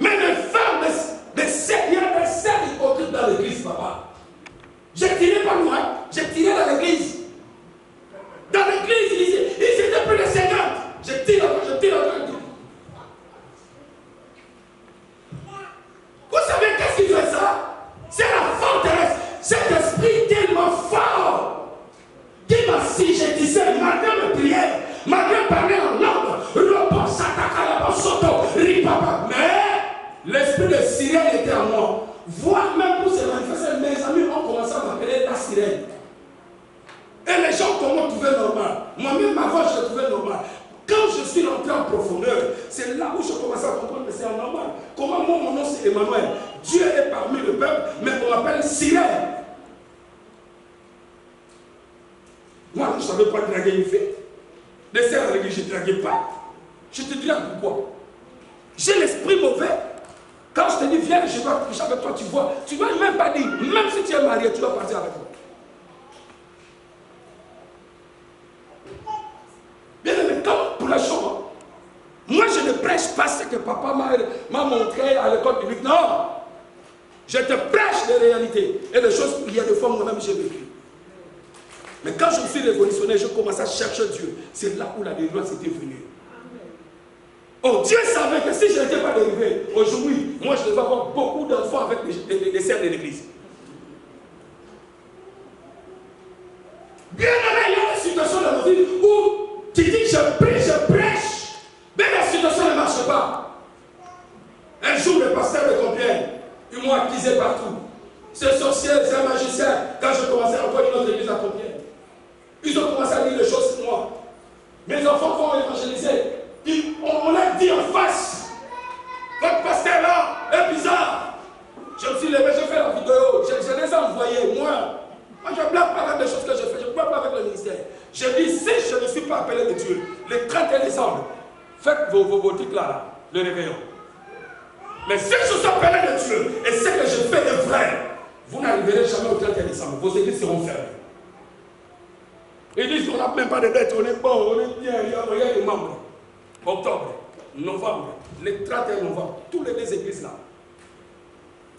Speaker 3: Mais les femmes, il y a des serres hypocrites dans l'église, papa. J'ai tiré par moi, j'ai tiré dans l'église. Dans l'église, ils étaient plus de 50. Je tire encore. Vous savez qu'est-ce qui fait ça? C'est la forteresse, cet esprit tellement fort qui m'a sigétisé malgré mes prières, malgré parler en langue, mais l'esprit de sirène était en moi. Voire même pour se manifester, mes amis ont commencé à m'appeler la sirène. Et les gens comment trouver normal. Moi-même, ma voix, je l'ai trouvé normal. Quand je suis rentré en profondeur, c'est là où je commençais à comprendre que c'est anormal. Comment moi, mon nom c'est Emmanuel. Dieu est parmi le peuple, mais on m'appelle sirène. Moi, je ne savais pas draguer une fille. Les sœurs à l'église, je ne draguais pas. Je te dis là pourquoi. J'ai l'esprit mauvais. Quand je te dis, viens, je dois coucher avec toi, tu ne dois même pas dire, même si tu es marié, tu dois partir avec moi. Bien aimé, comme pour la chambre, moi je ne prêche pas ce que papa m'a montré à l'école biblique. Non. Je te prêche des réalités. Et des choses, il y a des fois moi-même j'ai vécu. Mais quand je me suis révolutionné, je commençais à chercher Dieu. C'est là où la délivrance était venue. Oh, Dieu savait que si je n'étais pas délivré, aujourd'hui, moi je devais avoir beaucoup d'enfants avec les sœurs de l'église. Bien aimé, il y a des situations dans nos vies où tu dis je prie, je prêche, mais la situation ne marche pas. Un jour, le pasteur de Compiègne, ils m'ont accusé partout. C'est sorcier, c'est magicien. Quand je commençais à voir une autre église à Compiègne, ils ont commencé à dire des choses sur moi. Mes enfants vont évangéliser. On l'a dit en face. Votre pasteur là est bizarre. Je me suis levé, j'ai fait la vidéo. Je les ai envoyés, moi. Moi, je ne blague pas avec des choses que je fais. Je ne blague pas avec le ministère. Je dis, si je ne suis pas appelé de Dieu, le 31 décembre, faites vos trucs là, le réveillon. Mais si je suis appelé de Dieu, et ce que je fais est vrai, vous n'arriverez jamais au 31 décembre. Vos églises seront fermées. Ils disent qu'on n'a même pas de dette, on est bon, on est bien, il y a des membres. Octobre, novembre, les 31 novembre, tous les deux églises là,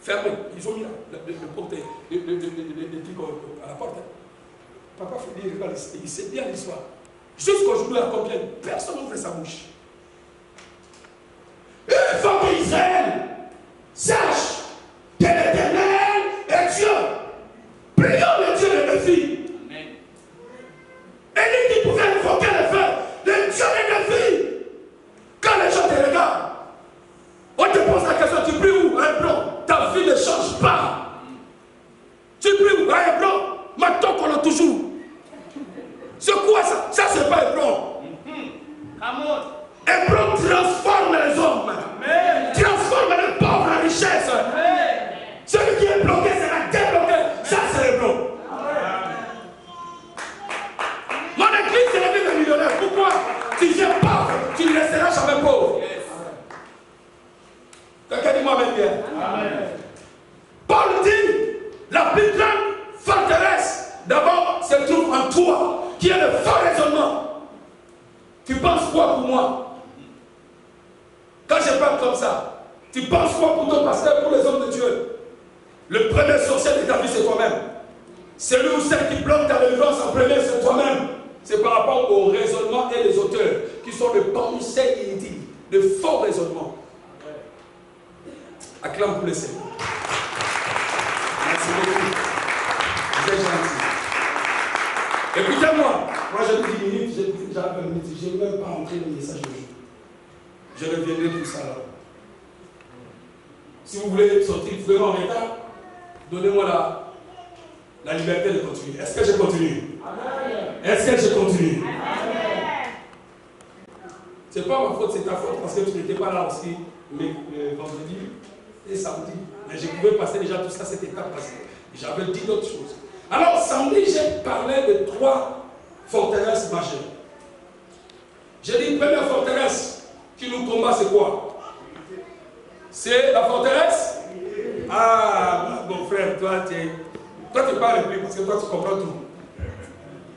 Speaker 3: fermées. Ils ont mis le portail, le truc à la porte. Papa fait dire, regarde, il sait bien l'histoire. Jusqu'aujourd'hui à Compiègne, personne n'ouvre sa bouche. Il faut que Israël sache que l'Éternel est Dieu. Prions le Dieu de mes filles. Et lui qui pouvait invoquer le feu, le Dieu de mes filles. Quand les gens te regardent, on te pose la question, tu pries où? Un blanc. Ta vie ne change pas. Tu pries où? Un blanc. Maintenant qu'on a toujours. C'est quoi ça? Ça, c'est pas un blanc. Un blanc transforme les hommes. Transforme les pauvres en richesse. Celui qui est bloqué, c'est la débloqué. Ça, c'est le blanc. Mon église, c'est l'église des millionnaires. Pourquoi? Tu viens pauvre, tu ne resteras jamais pauvre. Quelqu'un dit moi même bien. Amen. Paul dit, la plus grande forteresse, d'abord, se trouve en toi, qui est le faux raisonnement. Tu penses quoi pour moi? Quand je parle comme ça, tu penses quoi pour ton pasteur, pour les hommes de Dieu? Le premier sorcier de ta vie, c'est toi-même. Celui ou celle qui bloque ta délivrance en premier, c'est toi-même. C'est par rapport au raisonnement et les auteurs qui sont de pensées inutiles, de faux raisonnements. Acclame pour le Seigneur. Merci beaucoup. Vous êtes gentil. Écoutez-moi. Moi j'ai 10 minutes, j'ai 20 minutes, je n'ai même pas entré le message de Dieu. Je reviendrai pour ça là. Si vous voulez sortir vraiment en état, donnez-moi la liberté de continuer. Est-ce que je continue? Est-ce que je continue? C'est pas ma faute, c'est ta faute parce que tu n'étais pas là aussi vendredi et samedi. Mais je pouvais passer déjà tout ça, cette étape passée. J'avais dit d'autres choses. Alors samedi, j'ai parlé de 3 forteresses majeures. J'ai dit, première forteresse qui nous combat, c'est quoi? C'est la forteresse? Ah, mon frère, toi tu parles plus parce que toi tu comprends tout.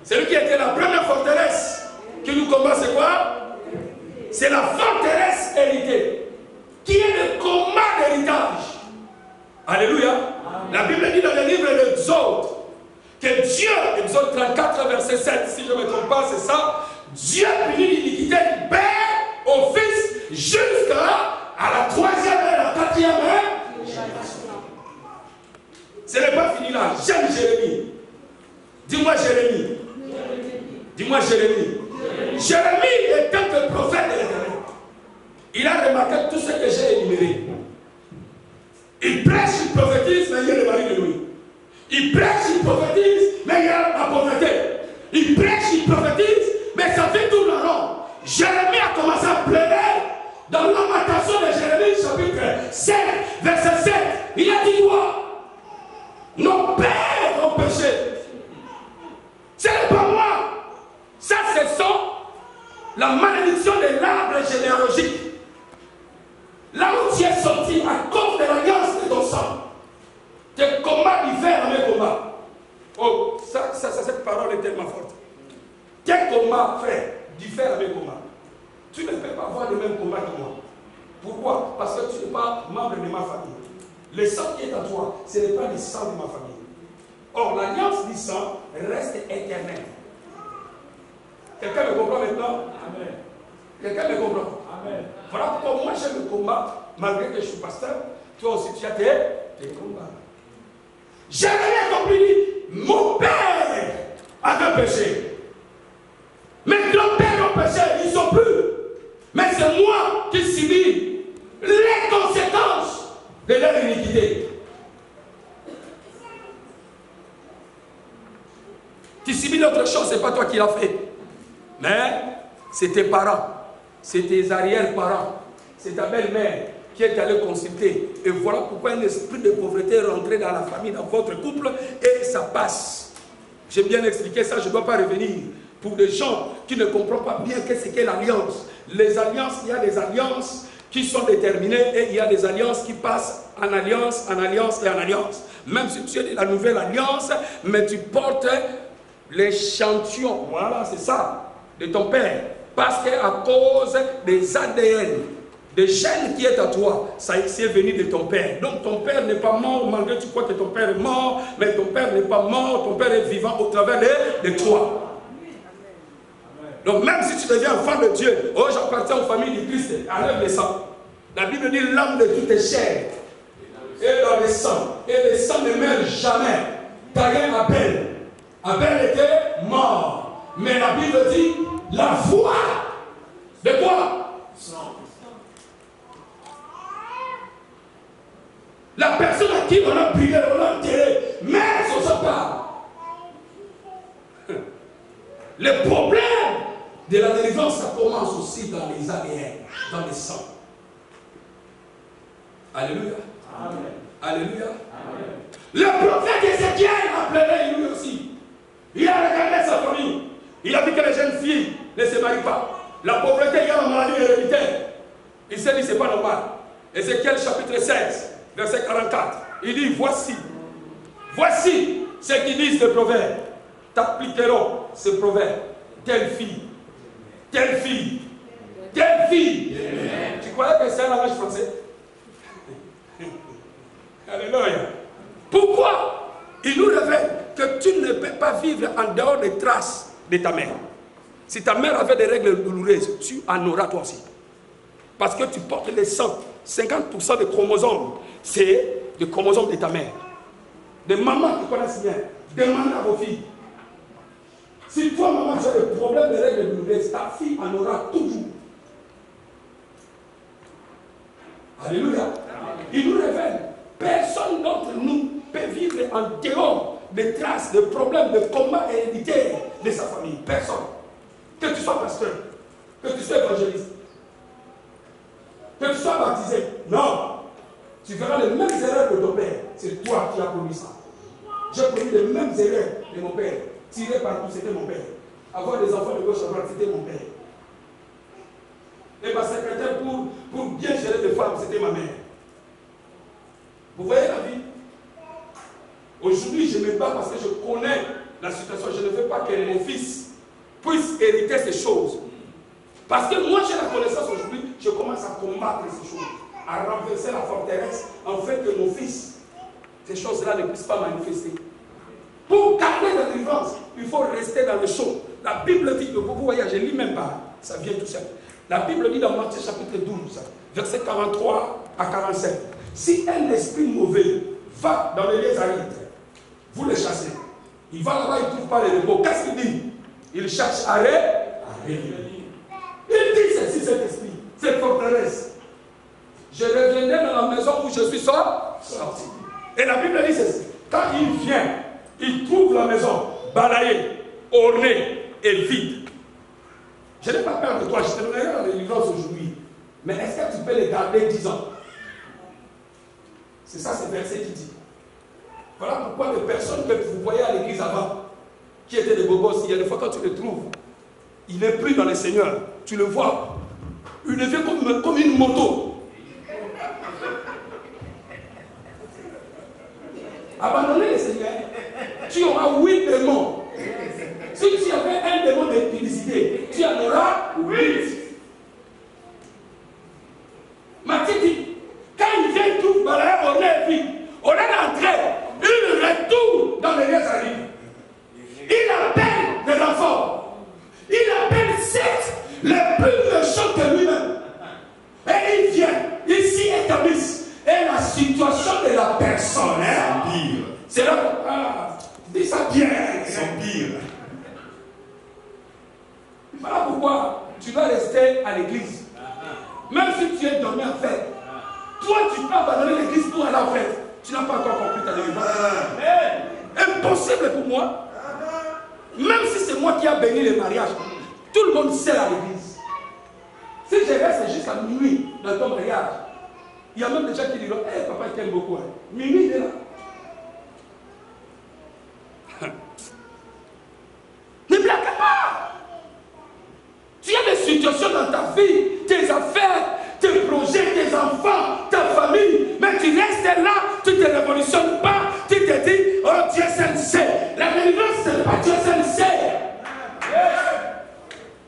Speaker 3: Celui qui était la première forteresse qui nous combat, c'est quoi? C'est la forteresse héritée, qui est le combat d'héritage. Alléluia. La Bible dit dans le livre de Exode que Dieu, Exode 34, verset 7, si je ne me trompe pas, c'est ça. Dieu punit l'iniquité du père au fils jusqu'à la 3e et la 4e génération. Ce n'est pas fini là. J'aime Jérémie. Dis-moi Jérémie. Dis-moi Jérémie. Jérémie était le prophète de l'Éternel. Il a remarqué tout ce que j'ai énuméré. Il prêche, il prophétise, mais il y a le mari de lui. Il prêche, il prophétise, mais il y a la pauvreté. Il prêche, il prophétise, mais ça fait tout le rond. Jérémie a commencé à pleurer dans lamentation de Jérémie, chapitre 7, verset 7. Il a dit quoi? Nos pères ont péché. Ce n'est pas moi. Ça, c'est la malédiction de l'arbre généalogique. Là où tu es sorti à cause de l'alliance de ton sang. Tes combats diffèrent à mes combats. Oh, cette parole est tellement forte. Tes combats, frère, diffèrent à mes combats. Tu ne peux pas avoir le même combat que moi. Pourquoi? Parce que tu n'es pas membre de ma famille. Le sang qui est à toi, ce n'est pas le sang de ma famille. Or, l'alliance du sang reste éternelle. Quelqu'un me comprend maintenant? Amen. Quelqu'un me comprend? Amen. Voilà pourquoi moi j'aime le combat, malgré que je suis pasteur. Toi aussi tu as tes combats. Jérémie a compris, mon père avait péché. Mes grands-pères ont péché, ils ne sont plus. Mais c'est moi qui subis les conséquences de leur iniquité. Tu subis l'autre chose, ce n'est pas toi qui l'as fait. Mais c'est tes parents, c'est tes arrière-parents, c'est ta belle-mère qui est allée consulter. Et voilà pourquoi un esprit de pauvreté est rentré dans la famille, dans votre couple, et ça passe. J'ai bien expliqué ça, je ne dois pas revenir. Pour des gens qui ne comprennent pas bien qu'est-ce qu'est l'alliance. Les alliances, il y a des alliances qui sont déterminées et il y a des alliances qui passent en alliance, en alliance et en alliance. Même si tu es de la nouvelle alliance, mais tu portes l'échantillon, voilà, c'est ça, de ton père. Parce qu'à cause des ADN, des chaînes qui est à toi, ça c'est venu de ton père. Donc ton père n'est pas mort, malgré que tu crois que ton père est mort, mais ton père n'est pas mort, ton père est vivant au travers de toi. Donc même si tu deviens enfant de Dieu, oh j'appartiens aux familles du Christ, enlève le sang. La Bible dit l'âme de toutes les chairs est dans le sang. Et le sang ne meurt jamais. Caïn Abel. Abel était mort. Mais la Bible dit la foi. De quoi? La personne à qui on a brûlé, on a enterré, mais ce n'est pas. Le problème de la délivrance, ça commence aussi dans les ADN, dans les sangs. Alléluia. Amen. Alléluia. Amen. Le prophète Ézéchiel a pleuré lui aussi. Il a regardé sa famille. Il a vu que les jeunes filles ne se marient pas. La pauvreté, il y a la maladie héréditaire. Il s'est dit, c'est pas normal. Ézéchiel chapitre 16, verset 44. Il dit, voici ce qu'ils disent les proverbes. T'appliqueront ce proverbe. Telle fille. Telle fille. Telle fille. Amen. Tu croyais que c'est un langage français? Alléluia. Pourquoi? Il nous révèle que tu ne peux pas vivre en dehors des traces de ta mère. Si ta mère avait des règles douloureuses, tu en auras toi aussi. Parce que tu portes les sangs. 50% des chromosomes, c'est des chromosomes de ta mère. Des mamans qui connaissent bien. Demandez à vos filles. Si toi, maman, tu as des problèmes de règles douloureuses, ta fille en aura toujours. Alléluia. Il nous révèle. Personne d'entre nous peut vivre en dehors des traces, de problèmes, de combats héréditaires de sa famille. Personne. Que tu sois pasteur, que tu sois évangéliste, que tu sois baptisé. Non. Tu verras les mêmes erreurs de ton père. C'est toi qui as commis ça. J'ai commis les mêmes erreurs de mon père. Tiré partout, c'était mon père. Avoir des enfants de gauche à droite, c'était mon père. Et ma secrétaire pour bien gérer les femmes, c'était ma mère. Vous voyez la vie? Aujourd'hui, je me bats parce que je connais la situation. Je ne veux pas que mon fils puisse hériter ces choses. Parce que moi, j'ai la connaissance aujourd'hui, je commence à combattre ces choses, à renverser la forteresse, en fait que mon fils, ces choses-là ne puissent pas manifester. Pour garder la délivrance, il faut rester dans le chaud. La Bible dit, vous voyez, je ne lis même pas, ça vient tout seul. La Bible dit dans Matthieu chapitre 12, verset 43 à 47. Si un esprit mauvais va dans les lieux arides, vous le chassez. Il va là-bas, il ne trouve pas le repos. Qu'est-ce qu'il dit? Il cherche à revenir. Il dit ceci, cet esprit, cette forteresse. Je reviendrai dans la maison où je suis sorti. Et la Bible dit ceci. Quand il vient, il trouve la maison balayée, ornée et vide. Je n'ai pas peur de toi, je te donnerai la délivrance aujourd'hui. Mais est-ce que tu peux les garder 10 ans? C'est ça, ce verset qui dit. Voilà pourquoi les personnes que vous voyez à l'église avant, qui étaient des bobos, il y a des fois quand tu les trouves, il n'est plus dans le Seigneur. Tu le vois, il devient comme une moto. Abandonnez le Seigneur. Tu auras 8 démons. Si tu avais un démon de publicité, tu en auras 8. Mathilde dit, quand il vient, il trouve Balaam, on est vite. On est entré, il retourne dans les lieux arrivés. Il appelle les enfants. Il appelle 7 les plus méchants que lui-même. Et il vient, il s'y établissent. Et la situation de la personne, c'est là, dis ça bien.
Speaker 4: C'est pire.
Speaker 3: Voilà pourquoi tu dois rester à l'église. Même si tu es dormi en fête. Toi, tu peux abandonner l'église pour aller en fête. Tu n'as pas encore compris ta délivrance. Impossible pour moi. Même si c'est moi qui ai béni les mariages, tout le monde sait à l'église. Si je reste jusqu'à minuit dans ton mariage, il y a même des gens qui diront, hey, papa il t'aime beaucoup. Hein. Minuit, il est là. Ne blague pas. Tu as des situations dans ta vie, tes affaires, tes projets, tes enfants, ta famille, mais tu restes là, tu ne te révolutionnes pas, tu te dis, oh Dieu sait. La délivrance, ce n'est pas Dieu sait.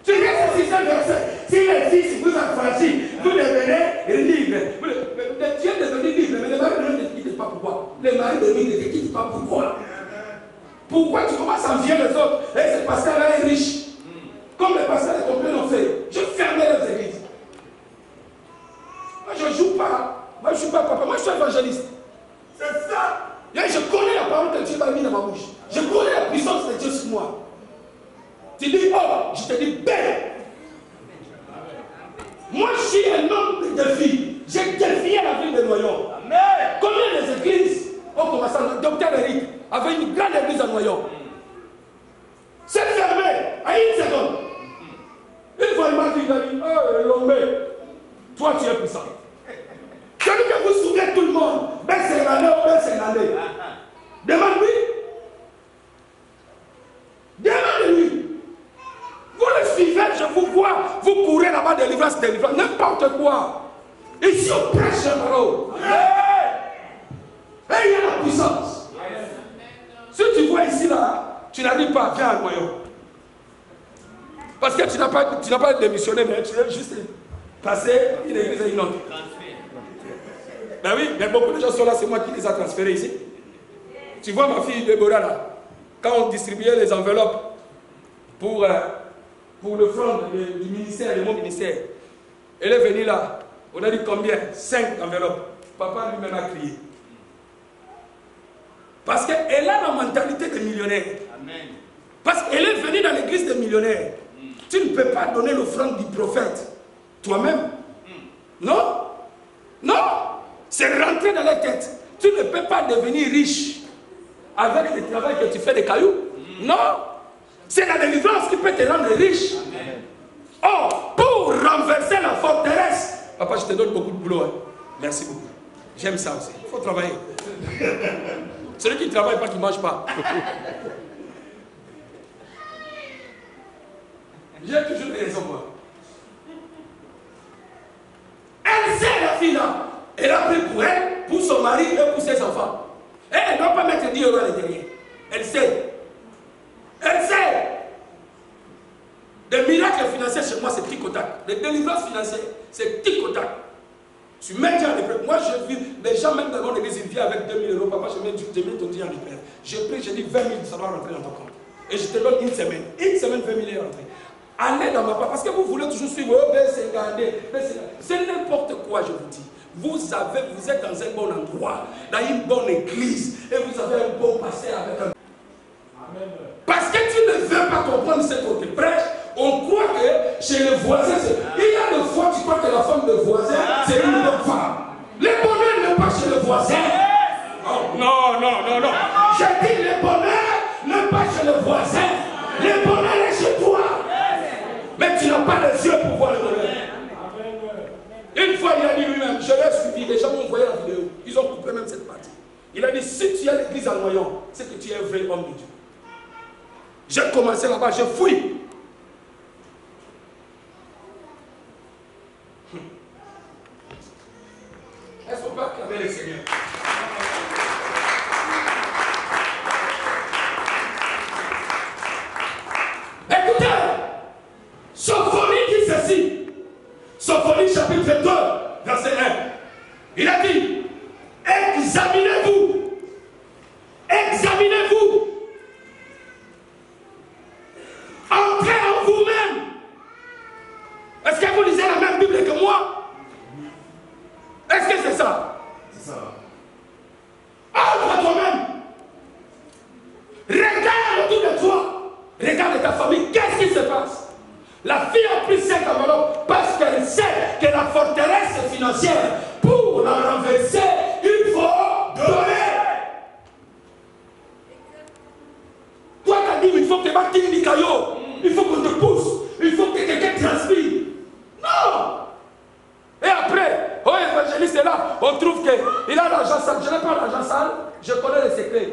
Speaker 3: Tu restes sur ce verset. Si les fils vous affranchissent, vous devenez libres. Dieu est devenu libre, mais les maris ne te quittent pas pourquoi. Les maris de lui ne te quittent pas pourquoi. Pourquoi tu commences à envier les autres? Et c'est parce qu'elle est riche. Comme les pasteurs et compris l'ont fait. Je fermais les églises. Moi, je ne joue pas. Moi, je ne suis pas papa. Moi, je suis évangéliste. C'est ça. Et je connais la parole que Dieu m'a mis dans ma bouche. Je connais la puissance de Dieu sur moi. Tu dis, oh, je te dis, belle. Moi, je suis un homme de défi. J'ai défié la ville de Noyon. Combien des églises ont commencé à... Docteur Eric avait une grande église à Noyon. C'est fermé à une seconde. Une fois, il m'a dit, oh, Lomé, toi, tu es puissant. Celui que vous souvenez tout le monde, ben c'est l'année, ben c'est l'année. Demande-lui. Demande-lui. Vous le suivez, je vous vois, vous courez là-bas, délivrance, n'importe quoi. Ici, on prêche la parole. Et il y a la puissance. Si tu vois ici, là, tu n'arrives pas à faire un noyau. Parce que tu n'as pas démissionné, mais tu es juste passé d'une église à une autre. Ben oui, mais beaucoup de gens sont là, c'est moi qui les ai transférés ici. Tu vois ma fille Déborah là, quand on distribuait les enveloppes pour le front du ministère, de mon ministère, elle est venue là, on a dit combien? 5 enveloppes. Papa lui-même a crié. Parce qu'elle a la mentalité de millionnaire. Amen. Parce qu'elle est venue dans l'église des millionnaires. Tu ne peux pas donner l'offrande du prophète toi-même. Non? Non? C'est rentrer dans la tête. Tu ne peux pas devenir riche avec le travail que tu fais des cailloux. Non? C'est la délivrance qui peut te rendre riche. Amen. Oh, pour renverser la forteresse. Papa, je te donne beaucoup de boulot. Hein. Merci beaucoup. J'aime ça aussi. Il faut travailler. Celui qui ne travaille pas, qui ne mange pas. J'ai toujours des raisons, moi. Elle sait, la fille là. Elle a pris pour elle, pour son mari et pour ses enfants. Et elle ne doit pas mettre 10 euros à l'intérieur. Elle sait. Elle sait. Des miracles financiers chez moi, c'est tic-au-tac. Les délivrances financières, c'est tic-au-tac. Tu mets Dieu en épreuve. Moi, je vis, les gens, même dans mon église, ils viennent avec 2000 euros. Papa, je mets ton Dieu en épreuve. Je prie, je dis 20 000, ça va rentrer dans ton compte. Et je te donne une semaine. Une semaine, 20 000 est rentré. Allez dans ma part, parce que vous voulez toujours suivre. Oh, ben c'est gardé. C'est n'importe quoi, je vous dis. Vous êtes dans un bon endroit, dans une bonne église, et vous avez un bon passé avec un. Amen. Parce que tu ne veux pas comprendre ce qu'on te prêche. On croit que chez le voisin, il y a des fois, tu crois que la femme de voisin, c'est une bonne femme. Le bonheur n'est pas chez le voisin. Oh, non, non, non, non. Je dis le bonheur n'est pas chez le voisin. Le bonheur est chez toi. Mais tu n'as pas les yeux pour voir le bonheur. Une fois, il a dit lui-même, je l'ai suivi, les gens m'ont envoyé la vidéo. Ils ont coupé même cette partie. Il a dit, si tu as l'église à Noyon, c'est que tu es un vrai homme de Dieu. J'ai commencé là-bas, je fouille. Est-ce qu'on peut acclamer le Seigneur? Écoutez, Sophonie dit ceci. Sophonie chapitre 2, verset 1.
Speaker 5: ça?
Speaker 4: C'est ça.
Speaker 5: Entre toi-même. Regarde autour de toi. Regarde ta famille. Qu'est-ce qui se passe? La fille a pris 5 enveloppes parce qu'elle sait que la forteresse financière, pour la renverser, il faut donner. Toi, tu as dit, il faut que tu bâtisses des caillots. Il faut qu'on te pousse. Il faut que quelqu'un transpire. Non. Et après, oh, évangéliste est là, on trouve qu'il a l'argent sale. Je n'ai pas l'argent sale, je connais les secrets.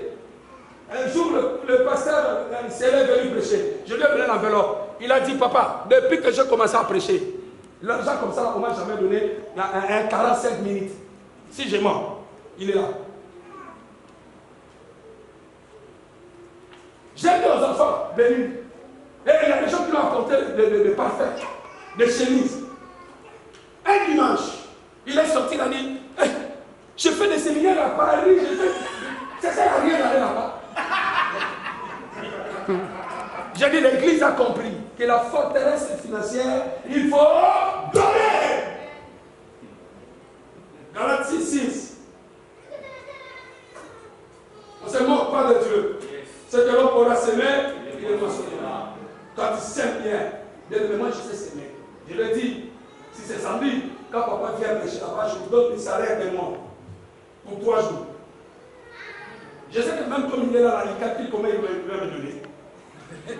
Speaker 5: Un jour, le pasteur s'est venu prêcher. Je lui ai donné l'enveloppe. Il a dit, papa, depuis que j'ai commencé à prêcher, l'argent comme ça, on ne m'a jamais donné un 45 minutes. Si je mens, il est là. J'ai dit aux enfants, bénis. Et il y a des gens qui l'ont apporté des parfums, des chemises. Un dimanche, il est sorti, il a dit, hey, je fais des séminaires à Paris, ça sert à rien d'aller là-bas. J'ai dit, l'église a compris que la forteresse financière, il faut donner. Galates 6. On se moque pas de Dieu. Ce que l'on aura semé, il est moissonnera. Quand tu sèmes bien, bien aimé, moi je sais s'aimer. Je l'ai dit, si c'est samedi, quand papa vient prêcher là-bas, je vous donne le salaire de moi pour 3 jours. Je sais que même comme il est là, il calcule combien il va me donner. Je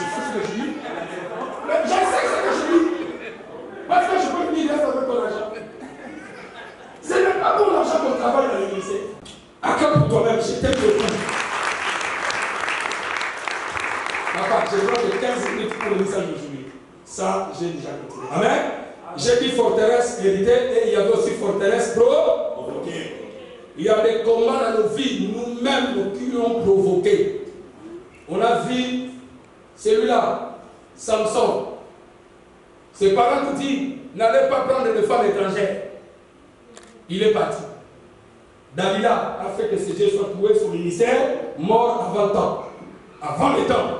Speaker 5: sais ce que je dis. Mais je sais ce que je dis. Parce que je peux venir avec ton argent. Ce n'est pas ton argent qu'on travaille dans l'église. Accorde pour toi-même, je t'aime beaucoup. Papa, je vois que 15 minutes pour le message d'aujourd'hui. Ça, j'ai déjà continué. Amen. J'ai dit forteresse héritée et il y avait aussi forteresse provoquée. Il y a des combats dans nos vies, nous-mêmes qui l'ont provoqué. On a vu celui-là, Samson. Ses parents nous disent, n'allez pas prendre de femmes étrangères. Il est parti. Dalila a fait que ses yeux soient troués sur le ministère, mort avant temps. Avant le temps.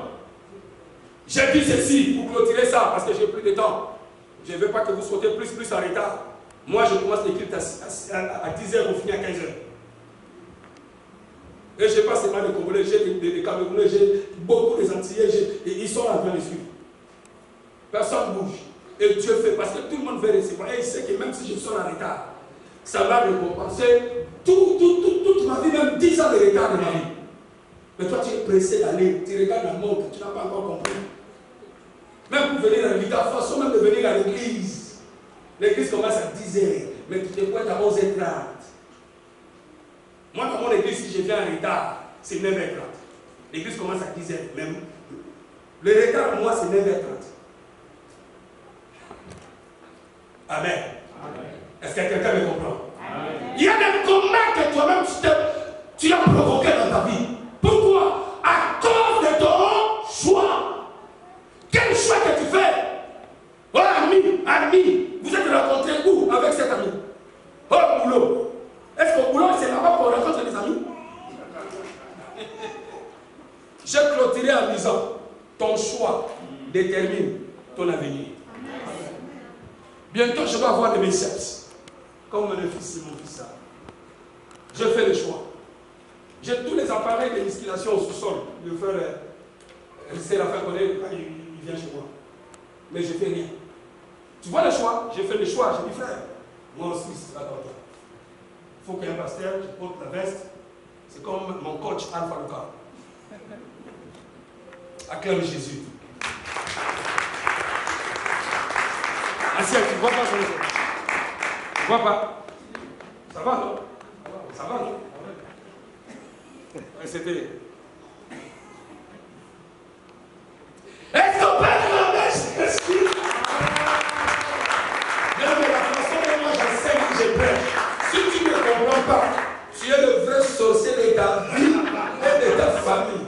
Speaker 5: J'ai dit ceci pour clôturer ça, parce que j'ai plus de temps. Je ne veux pas que vous soyez plus en retard. Moi, je commence l'équipe à 10h, on finit à 15h. Et je n'ai pas seulement des Congolais, j'ai des Camerounais, j'ai beaucoup des Antillais, et ils sont en train de suivre. Personne ne bouge. Et Dieu fait, parce que tout le monde veut recevoir. Et il sait que même si je suis en retard, ça va récompenser toute ma vie, même 10 ans de retard de ma vie. Mais toi, tu es pressé d'aller, tu regardes la montre, tu n'as pas encore compris. Même pour venir à l'église, façon même de venir à l'église. L'église commence à 10h, mais tu te pointes à 11h30. Moi, dans mon église, si je viens en retard, c'est 9h30. L'église commence à 10h, même. Le retard pour moi, c'est 9h30. Amen. Est-ce que quelqu'un me comprend? Amen. Il y a des combats que toi-même tu as provoqués dans ta vie. Pourquoi? À cause de ton choix. Quel choix que tu fais? Oh, ami, vous êtes rencontrés où avec cet ami? Oh, au boulot. Est-ce qu'au boulot, c'est là-bas qu'on rencontre les amis? Je clôturerai en disant, ton choix détermine ton avenir. Bientôt, je vais avoir des biceps. Comme mon fils, c'est mon fils. Je fais le choix. J'ai tous les appareils de musculation au sous-sol. Le frère, c'est la fin qu'on est, il vient chez moi. Mais je ne fais rien. Tu vois le choix? J'ai fait le choix. J'ai dit, frère, moi aussi, c'est important. Il faut qu'il y ait un pasteur, je porte la veste. C'est comme mon coach Alpha Luca. Acclame Jésus. Assieds, tu ne vois pas sur les autres. Tu ne vois pas? Ça va, non? Ça va, non? C'était. Est-ce qu'on peut demander Jésus? Bien, mais la façon dont moi j'enseigne, je prêche. Si tu ne comprends pas, tu es le vrai sorcier de ta vie et de ta famille.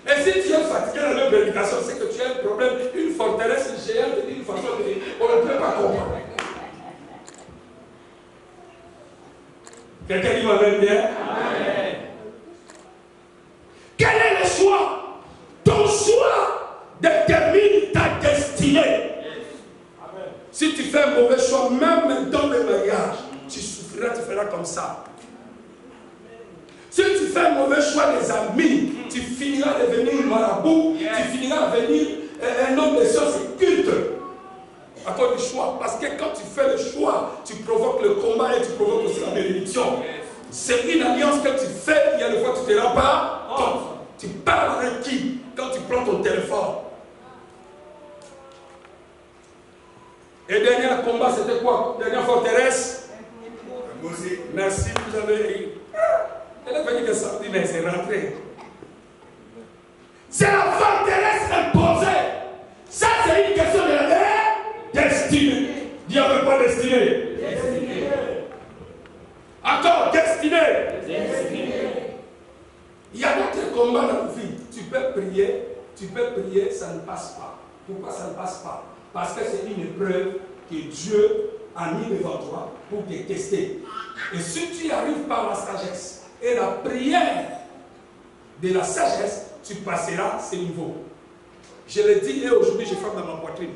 Speaker 5: Et si tu es fatigué dans la prédication, c'est que tu as un problème, une forteresse géante, une façon de dire, on ne peut pas comprendre. Quelqu'un dit m'amène bien? Amen. Quel est le choix? Ton choix de mauvais choix, même dans le mariage, tu souffriras, tu feras comme ça. Si tu fais un mauvais choix des amis, tu finiras à devenir marabout, tu finiras à devenir un homme de sciences et culte. À cause du choix. Parce que quand tu fais le choix, tu provoques le combat et tu provoques aussi la bénédiction. C'est une alliance que tu fais, il y a des fois tu ne te rends pas compte. Tu parles avec qui quand tu prends ton téléphone? Et dernier combat, c'était quoi? Dernière forteresse? Merci, vous avez. Elle a fait que ça dit, mais c'est rentré. C'est la forteresse imposée. Ça, c'est une question de la destinée. Dieu n'avait pas destinée. Encore, destinée. Il y a d'autres combats dans la vie. Tu peux prier, ça ne passe pas. Pourquoi ça ne passe pas? Parce que c'est une épreuve que Dieu a mis devant toi pour te tester. Et si tu arrives par la sagesse et la prière de la sagesse, tu passeras ce niveau. Je le dis et aujourd'hui je frappe dans ma poitrine.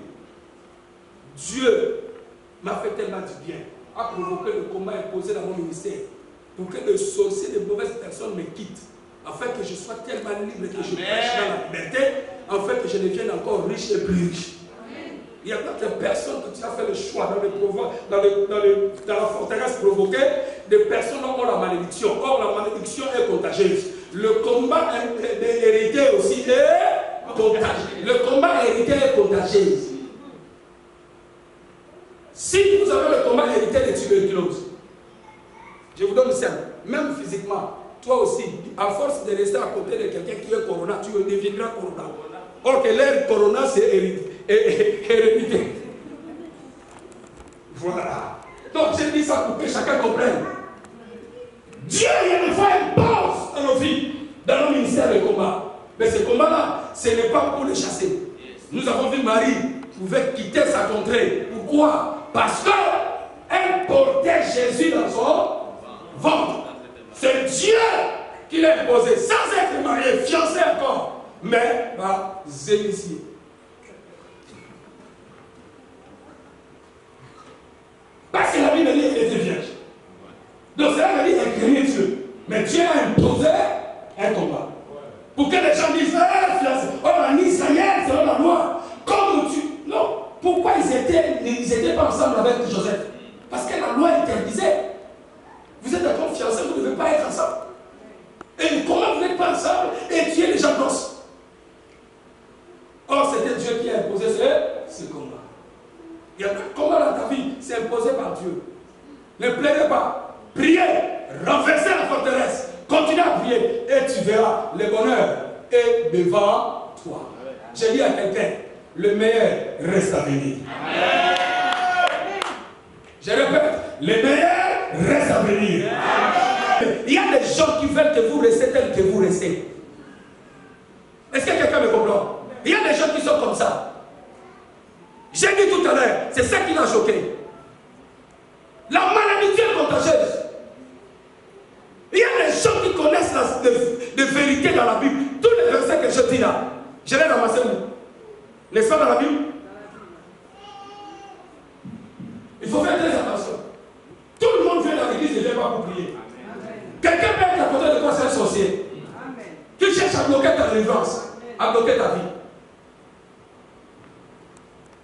Speaker 5: Dieu m'a fait tellement du bien, a provoqué le combat imposé dans mon ministère pour que le sorcier de mauvaises personnes me quitte, afin que je sois tellement libre que je prêche dans la liberté, afin que je devienne encore riche et plus riche. Il y a d'autres personnes que tu as fait le choix dans la forteresse provoquée, des personnes ont la malédiction. Or, la malédiction est contagieuse. Le combat hérité aussi est contagieux. Le combat hérité est contagieux. Si vous avez le combat hérité de tuberculose, je vous donne le simple, même physiquement, toi aussi, à force de rester à côté de quelqu'un qui est corona, tu deviendras corona. Or que l'air corona, c'est hérédité. Voilà. Donc j'ai dit ça pour que chacun comprenne. Dieu, il y a des fois, impose dans nos vies, dans nos ministères de combat. Mais ce combat-là, ce n'est pas pour les chasser. Nous avons vu Marie pouvait quitter sa contrée. Pourquoi? Parce qu'elle portait Jésus dans son ventre. C'est Dieu qui l'a imposé, sans être marié, fiancé encore, mais par initié. Parce que la Bible dit qu'elle était vierge. Donc cela veut dire qu'elle craignait Dieu. Mais Dieu a imposé un combat. Pour que les gens disent, oh, en Israël, c'est la loi. Comme tu. Non. Pourquoi ils étaient pas ensemble avec Joseph? Parce que la loi interdisait. Vous êtes d'accord, fiancés, vous ne devez pas être ensemble. Et comment vous n'êtes pas ensemble et tuer les gens d'os? Or, c'était Dieu qui a imposé ce combat. Il y a un combat dans ta vie, c'est imposé par Dieu. Ne pleurez pas. Priez, renversez la forteresse. Continue à prier et tu verras le bonheur est devant toi. J'ai dit à quelqu'un, le meilleur reste à venir. Amen. Je répète, le meilleur reste à venir. Amen. Il y a des gens qui veulent que vous restez tel que vous restez. Est-ce que quelqu'un me comprend? Il y a des gens qui sont comme ça. J'ai dit tout à l'heure, c'est ça qui l'a choqué. La malédiction est contagieuse. Il y a des gens qui connaissent des vérités dans la Bible. Tous les versets que je dis là, je les ramassé où? N'est-ce pas dans la Bible? Il faut faire très attention. Tout le monde vient dans l'église et ne vient pas pour prier. Quelqu'un peut être à côté de toi, c'est un sorcier. Qui cherche à bloquer ta délivrance, à bloquer ta vie.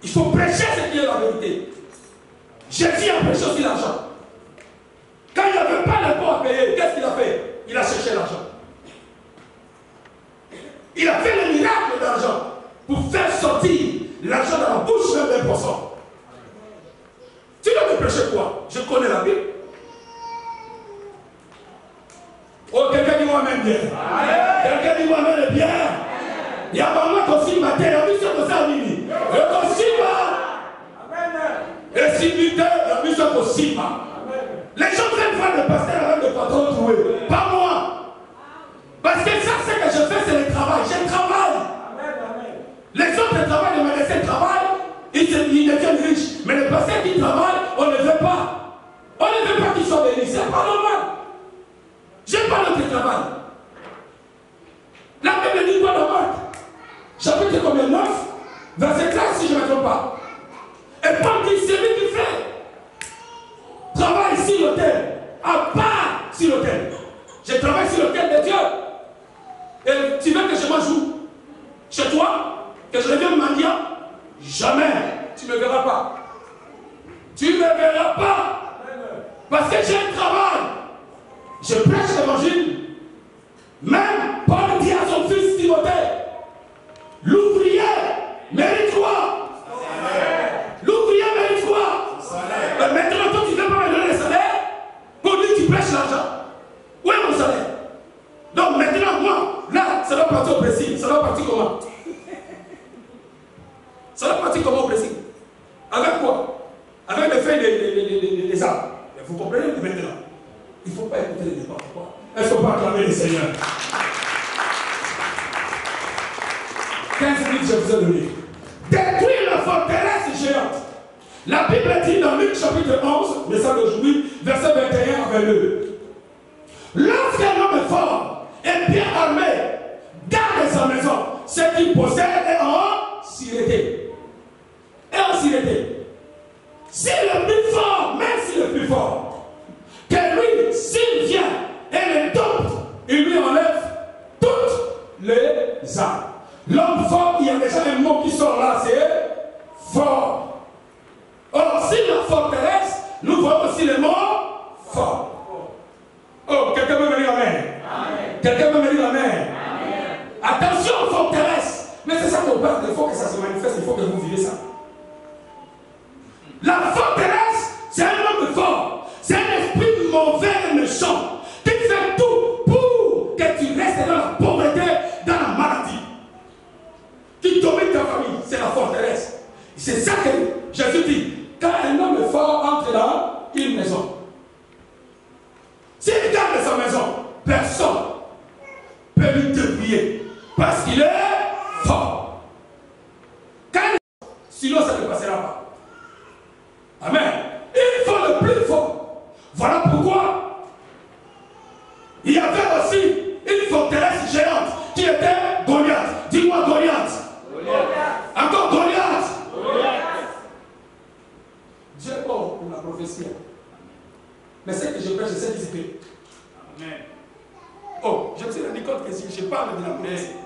Speaker 5: Il faut prêcher ce qui est la vérité. Jésus a prêché aussi l'argent. Quand il n'avait pas l'impôt à payer, qu'est-ce qu'il a fait? Il a cherché l'argent. Il a fait le miracle d'argent pour faire sortir l'argent dans la bouche même d'un poisson. Tu dois me prêcher quoi? Je connais la Bible. Oh, quelqu'un dit moi-même bien. Quelqu'un dit moi-même bien. Il y a maman qui aussi matin, il y a vu sur ça, Mimi. Et aussi, et si vite, il y a vu sur aussi. Les gens veulent voir le pasteur avec le patron trouvé. Pas moi. Parce que ça, ce que je fais, c'est le travail. Je travaille. Les autres travaillent, les médecins travaillent, ils deviennent riches. Mais les pasteurs qui travaillent, on ne veut pas. On ne veut pas qu'ils soient bénis. C'est pas normal. J'aime pas notre travail. La Bible dit quoi dans Marc? Chapitre combien? 9, verset 13, si je ne me trompe pas. Et Paul dit, celui qui fait l'autel, à part sur l'autel. Je travaille sur l'autel de Dieu. Et tu veux que je mange où? Chez toi? Que je devienne mendiant? Jamais. Tu ne me verras pas. Tu ne me verras pas. Parce que j'ai un travail. Je prêche l'évangile. Même Paul dit à son fils Timothée, l'ouvrier mérite quoi? L'ouvrier mérite quoi? Maintenant, toi, tu ne veux pas me donner le salaire pour dire que tu prêches l'argent. Où est mon salaire? Donc maintenant, moi, là, ça va partir au Brésil. Ça va partir comment? Ça va partir comment au Brésil? Avec quoi? Avec les feuilles des arbres. Vous comprenez maintenant? Il ne faut pas écouter les n'importe quoi. Est-ce qu'on peut acclamer les seigneurs? 15 minutes, je vous ai donné. Détruire la forteresse géante. La Bible dit dans Luc chapitre 11, message d'aujourd'hui, verset 21 à 22. Lorsqu'un homme est fort et bien armé, garde sa maison, ce qu'il possède est en sûreté. Et en sûreté. Si le plus fort, même si le plus fort, que lui, s'il vient et le dompte, il lui enlève toutes les armes. L'homme fort, il y a déjà un mot qui sort là, c'est fort. Or, si la forteresse, nous voyons aussi le mot fort. Oh, quelqu'un peut me dire amen? Quelqu'un peut me dire amen? Attention aux forteresses. Mais c'est ça qu'on parle, il faut que ça se manifeste, il faut que vous vivez ça. La forteresse, c'est un homme fort. C'est un esprit mauvais et méchant qui fait tout pour que tu restes dans la pauvreté, dans la maladie. Qui domine ta famille, c'est la forteresse. C'est ça que Jésus dit. Quand un homme fort entre dans une maison, s'il garde sa maison, personne ne peut lui dépouiller parce qu'il est fort. Sinon, ça ne passera pas. Amen. Il faut le plus fort. Voilà pourquoi il y avait aussi une forteresse géante qui était Goliath. Dis-moi Goliath. Encore Goliath. Dieu est bon pour la prophétie. Mais ce que je prêche, c'est discipline. Amen. Oh, je me suis rendu compte que si je parle de la prophétie.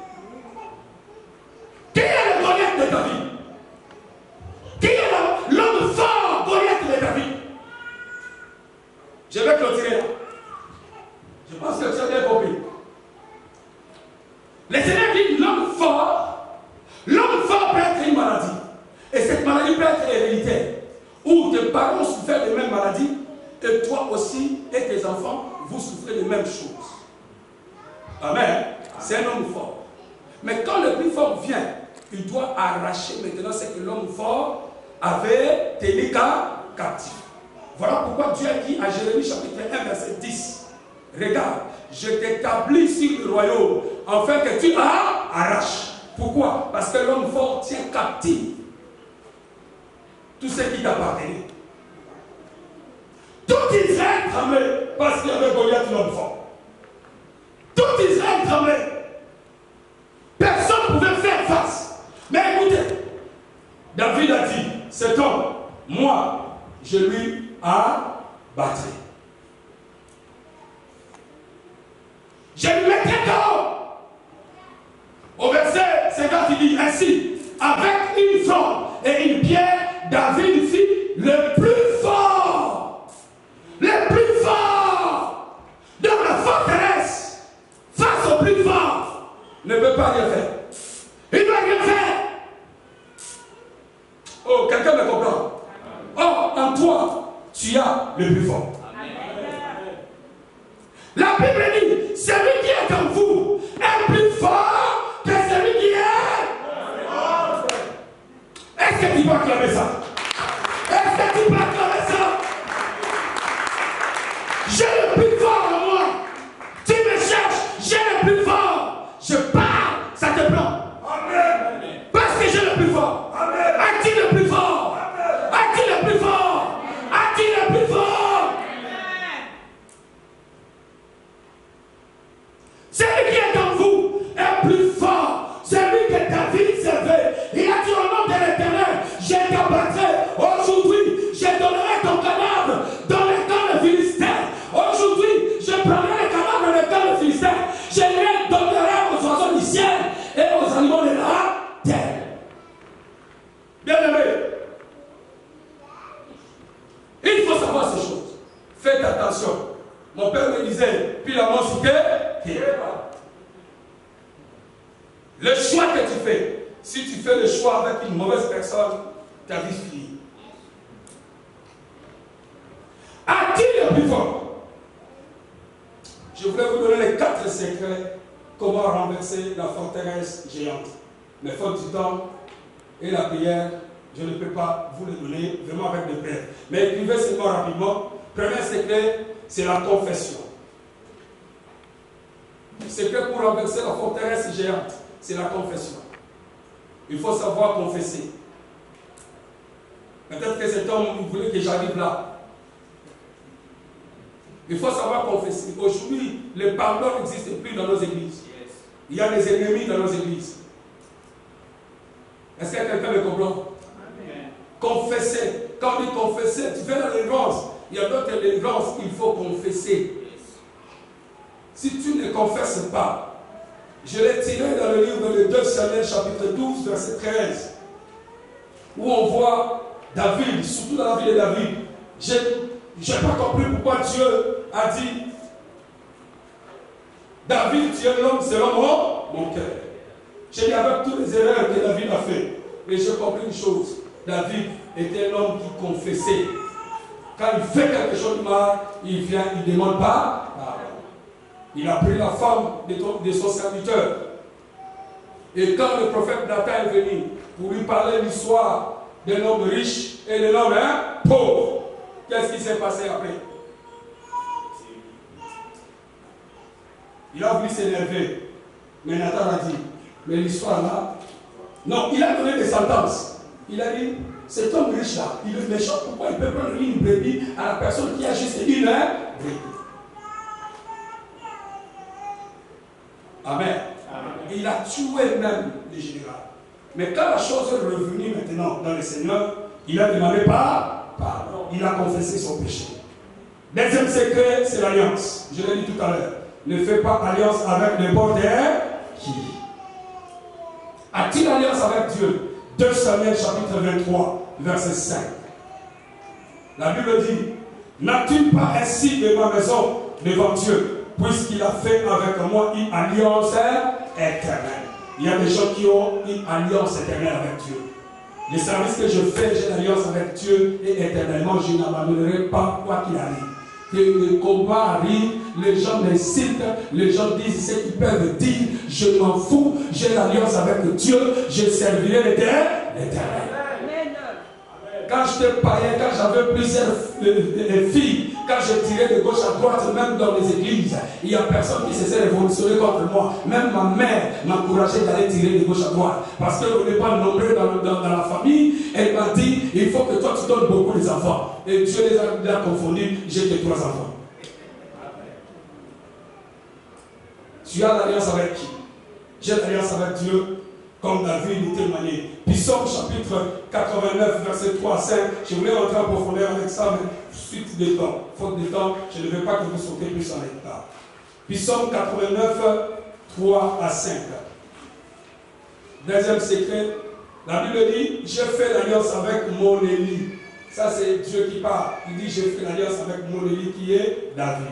Speaker 5: Qui est le Goliath de ta vie? Qui est l'homme fort Goliath de ta vie? Je vais clôturer là. Je pense que tu as bien compris. Le Seigneur dit l'homme fort peut être une maladie. Et cette maladie peut être héréditaire. Où tes parents souffrent de mêmes maladies et toi aussi et tes enfants, vous souffrez de mêmes choses. Amen. C'est un homme fort. Mais quand le plus fort vient, il doit arracher maintenant ce que l'homme fort avait tenu captif. Voilà pourquoi Dieu a dit à Jérémie chapitre 1 verset 10. Regarde, je t'établis sur le royaume afin que tu arraches. Pourquoi? Parce que l'homme fort tient captif tout ce qui t'appartenait. Tout Israël tremblait parce qu'il y avait Goliath l'homme fort. Tout Israël tremblait. Personne ne pouvait faire face. Mais écoutez, David a dit, cet homme, moi, je lui abattrai. Je lui mettrai KO. Au verset 50, il dit ainsi, avec une fronde et une pierre, David fit le plus fort. Le plus fort. Dans la forteresse, face au plus fort, ne peut pas rien faire. Il ne doit rien faire. Oh, quelqu'un me comprend. Or, en toi, tu as le plus fort. La Bible dit, celui qui est en vous est plus fort que celui qui est. Est-ce que tu peux acclamer ça? Est-ce que tu peux acclamer ça? J'ai le plus fort en moi. Tu me cherches, j'ai le plus fort. Je parle, ça te prend. Parce que j'ai le plus fort. À qui le plus fort? À qui le plus fort? À qui le plus fort? Celui qui est en vous est plus fort. Celui que David servait. Il a dit au nom de l'Éternel, j'ai ta Mon père me disait, puis la mort c'était. Le choix que tu fais, si tu fais le choix avec une mauvaise personne, ta vie finit. Attire le plus fort. Je voulais vous donner les 4 secrets comment renverser la forteresse géante. Mais faute du temps et la prière, je ne peux pas vous les donner vraiment avec des prières. Mais écrivez seulement rapidement. Premier secret, c'est la confession. Le secret pour renverser la forteresse géante, c'est la confession. Il faut savoir confesser. Peut-être que cet homme voulait que j'arrive là. Il faut savoir confesser. Aujourd'hui, le pardon n'existe plus dans nos églises. Il y a des ennemis dans nos églises. Est-ce que quelqu'un me comprend? Confesser. Quand on dit confesser, tu fais la délivrance. Il y a d'autres délivrances qu'il faut confesser. Si tu ne confesses pas, je l'ai tiré dans le livre de 2 Samuel chapitre 12, verset 13, où on voit David, surtout dans la vie de David. Je n'ai pas compris pourquoi Dieu a dit David, tu es l'homme selon mon cœur. J'ai dit avec toutes les erreurs que David a fait. Et j'ai compris une chose. David était un homme qui confessait. Quand il fait quelque chose de mal, il vient, il ne demande pas. Il a pris la femme de son serviteur. Et quand le prophète Nathan est venu pour lui parler l'histoire d'un homme riche et d'un homme pauvre, qu'est-ce qui s'est passé après? Il a voulu s'énerver. Mais Nathan a dit, mais l'histoire là, non, il a donné des sentences. Il a dit, cet homme riche là, il est méchant, pourquoi il peut prendre une brebis à la personne qui a juste une brebis? Amen. Et il a tué même le général. Mais quand la chose est revenue maintenant dans le Seigneur, il a demandé pardon. Il a confessé son péché. Deuxième secret, c'est l'alliance. Je l'ai dit tout à l'heure. Ne fais pas alliance avec n'importe qui. A-t-il alliance avec Dieu? 2 Samuel chapitre 23, verset 5. La Bible dit, n'as-tu pas ainsi de ma maison devant Dieu, puisqu'il a fait avec moi une alliance éternelle. Il y a des gens qui ont une alliance éternelle avec Dieu. Les services que je fais, j'ai l'alliance avec Dieu et éternellement, je n'abandonnerai pas quoi qu'il arrive. Que le combat arrive, les gens m'incitent, les gens disent ce qu'ils peuvent dire, je m'en fous, j'ai l'alliance avec Dieu, je servirai l'Éternel. Quand j'étais païen, quand j'avais plusieurs filles, quand je tirais de gauche à droite, même dans les églises, il n'y a personne qui s'est révolutionné contre moi. Même ma mère m'encourageait d'aller tirer de gauche à droite. Parce qu'on n'est pas nombreux dans la famille. Elle m'a dit, il faut que toi tu donnes beaucoup les enfants. Et Dieu les a confondus, j'ai que 3 enfants. Tu as l'alliance avec qui? J'ai l'alliance avec Dieu. Comme David témoignait. Psaume chapitre 89, verset 3 à 5. Je voulais rentrer en profondeur avec ça, mais suite de temps. Faute de temps, je ne veux pas que vous sautez plus en état. Psaume 89, 3 à 5. Deuxième secret. La Bible dit, j'ai fait l'alliance avec mon Élie. Ça, c'est Dieu qui parle. Il dit, j'ai fait l'alliance avec mon Élie qui est David.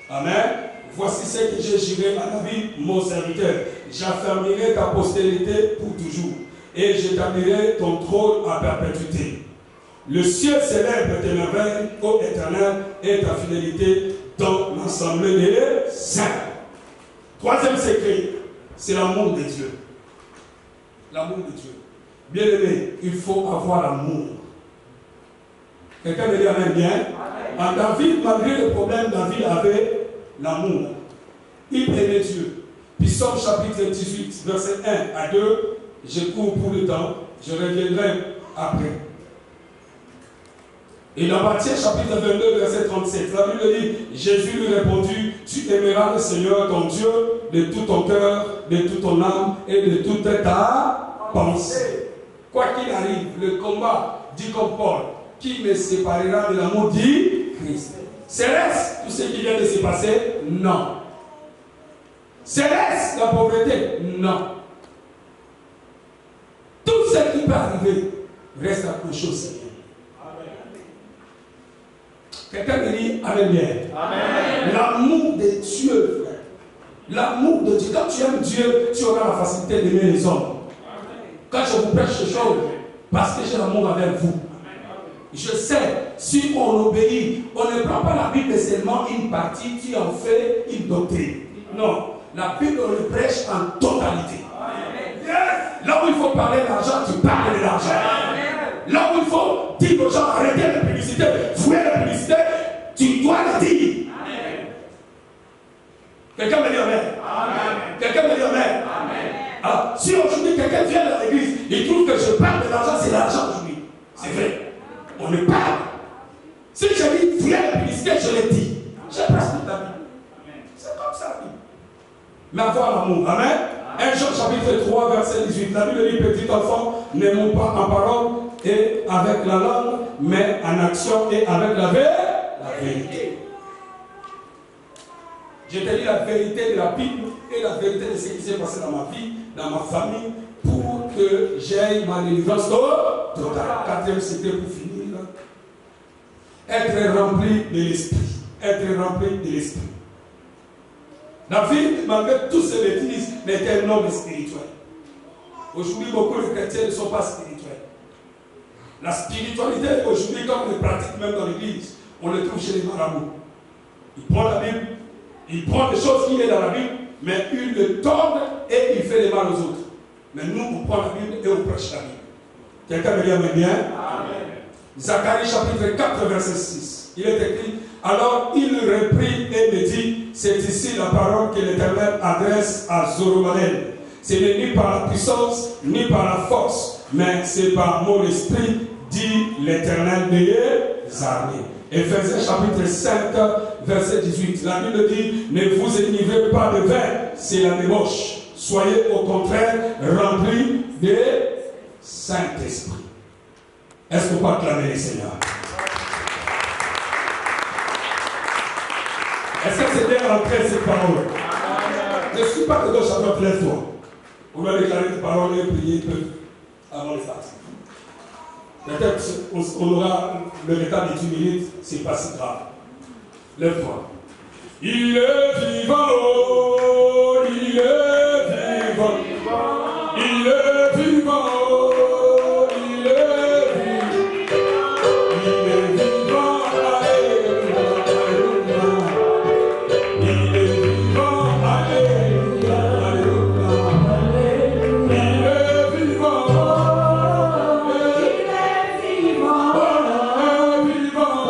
Speaker 5: Amen. Voici ce que j'ai juré à David, mon serviteur. J'affermirai ta postérité pour toujours. Et j'établirai ton trône à perpétuité. Le ciel célèbre tes merveilles, ô Éternel, et ta fidélité dans l'ensemble des saints. Troisième secret, c'est l'amour de Dieu. L'amour de Dieu. Bien aimé, il faut avoir l'amour. Quelqu'un me dit amen bien. En David, malgré le problème, David avait l'amour. Il aimait Dieu. Psaume chapitre 18, verset 1 à 2. Je cours pour le temps. Je reviendrai après. Et dans Matthieu chapitre 22, verset 37, la Bible dit, Jésus lui répondit, tu aimeras le Seigneur ton Dieu de tout ton cœur, de toute ton âme et de toute ta pensée. Quoi qu'il arrive, le combat, dit comme Paul, qui me séparera de l'amour du Christ? Serait-ce tout ce qui vient de se passer? Non. Serait-ce la pauvreté? Non. Tout ce qui peut arriver reste accroché au Seigneur. Quelqu'un me dit Amen bien. L'amour de Dieu, frère. L'amour de Dieu. Quand tu aimes Dieu, tu auras la facilité d'aimer les hommes. Quand je vous prêche ces choses, parce que j'ai l'amour avec vous. Je sais, si on obéit, on ne prend pas la Bible seulement une partie, tu en fais une doctrine. Non, la Bible, on le prêche en totalité. Là où il faut parler d'argent, tu parles de l'argent. Là où il faut dire aux gens, arrêtez la publicité, fouillez la publicité, tu dois le dire. Quelqu'un me dit Amen. Quelqu'un me dit Amen. Alors, si aujourd'hui quelqu'un vient dans l'église, il trouve que je parle de l'argent, c'est l'argent aujourd'hui. C'est vrai. On ne parle. Si je dis fouillez la publicité, je le dis. J'ai presque toute la Bible. C'est comme ça. Mais avoir l'amour. Amen. 1 Jean chapitre 3, verset 18. La Bible dit, petit enfant, n'aimons pas en parole et avec la langue, mais en action et avec la vérité. Je te dis la vérité de la Bible et la vérité de ce qui s'est passé dans ma vie, dans ma famille, pour que j'aie ma délivrance totale. Quatrième, c'était pour finir. Être rempli de l'esprit. Être rempli de l'esprit. David, malgré toutes ses bêtises, était un homme spirituel. Aujourd'hui, beaucoup de chrétiens ne sont pas spirituels. La spiritualité, aujourd'hui, quand on le pratique même dans l'église, on le trouve chez les marabouts. Il prend la Bible, il prend des choses qui sont dans la Bible, mais il le tourne et il fait le mal aux autres. Mais nous, on prend la Bible et on prêche la Bible. Quelqu'un me dit Amen bien? Amen. Zacharie chapitre 4, verset 6. Il est écrit, alors il reprit et me dit, c'est ici la parole que l'Éternel adresse à Zorobabel. Ce n'est ni par la puissance, ni par la force, mais c'est par mon esprit, dit l'Éternel des armées. Éphésiens chapitre 5, verset 18. La Bible dit, ne vous enivrez pas de vin, c'est la débauche. Soyez au contraire remplis de Saint-Esprit. Est-ce qu'on peut acclamer les Seigneurs? Est-ce que c'est bien rentré cette parole? Je ne suis pas de gauche à droite, lève-toi. On va déclarer des paroles et prier peu avant les parties. Peut-être on aura le retard de 10 minutes, c'est pas si grave. Lève-toi. Il est vivant, oh, il est vivant, il est vivant, oh, il est vivant, il est vivant, alléluia, il est vivant, alléluia, alléluia, il est vivant, il est vivant,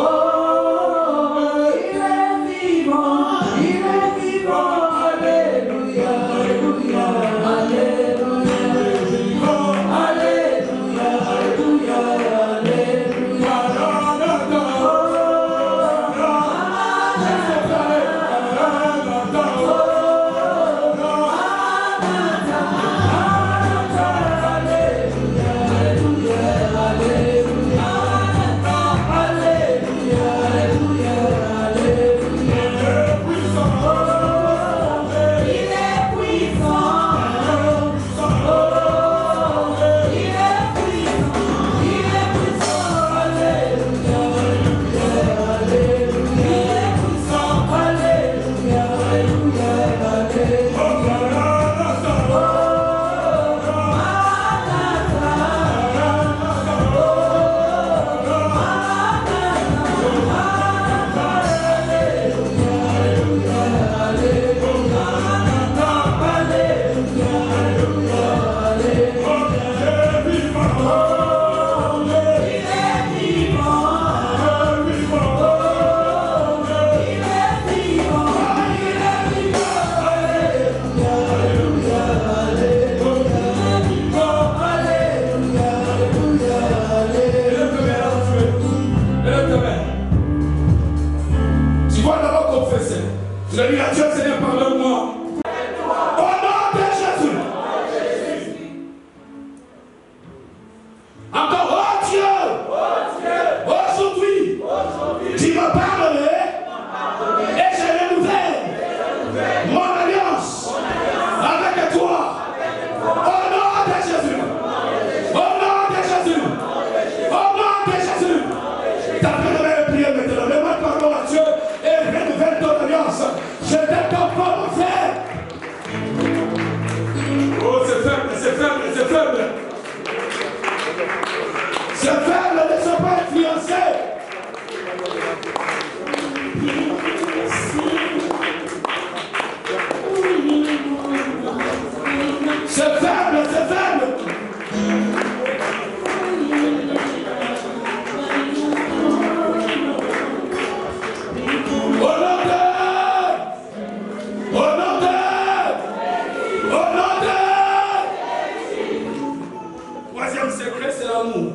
Speaker 5: troisième secret, c'est l'amour.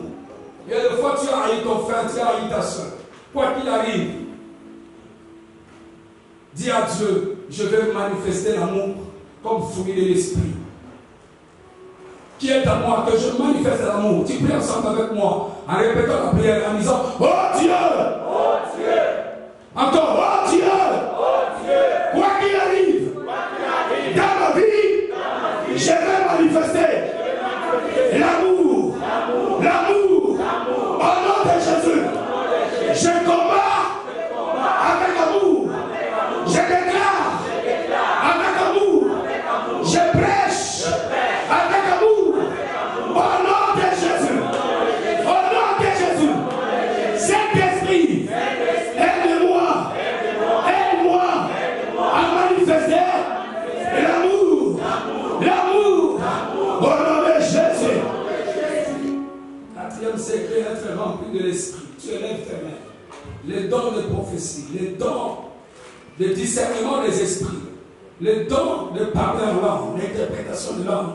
Speaker 5: Et des fois, tu as haï ton frère, tu as haï ta soeur. Quoi qu'il arrive, dis à Dieu, je vais manifester l'amour comme fruit de l'esprit. Qui est à moi, que je manifeste l'amour. Tu pries ensemble avec moi, en répétant la prière, en disant, oh Dieu! Oh Dieu! Encore, oh Dieu! Oh Dieu! Quoi qu'il arrive, dans ma vie, je vais manifester l'amour. L'amour. Au nom de Jésus. Je combats avec amour. Je déclare avec amour. Je prêche avec amour. Au nom de Jésus. Au nom de Jésus. Saint-Esprit, aide-moi. Aide-moi à manifester l'amour. L'amour. Au nom de Jésus. Quatrième secret, être rempli de l'esprit. Tu élèves tes mains. Les dons de prophétie, les dons de discernement des esprits, les dons de parler en langue, l'interprétation de langue,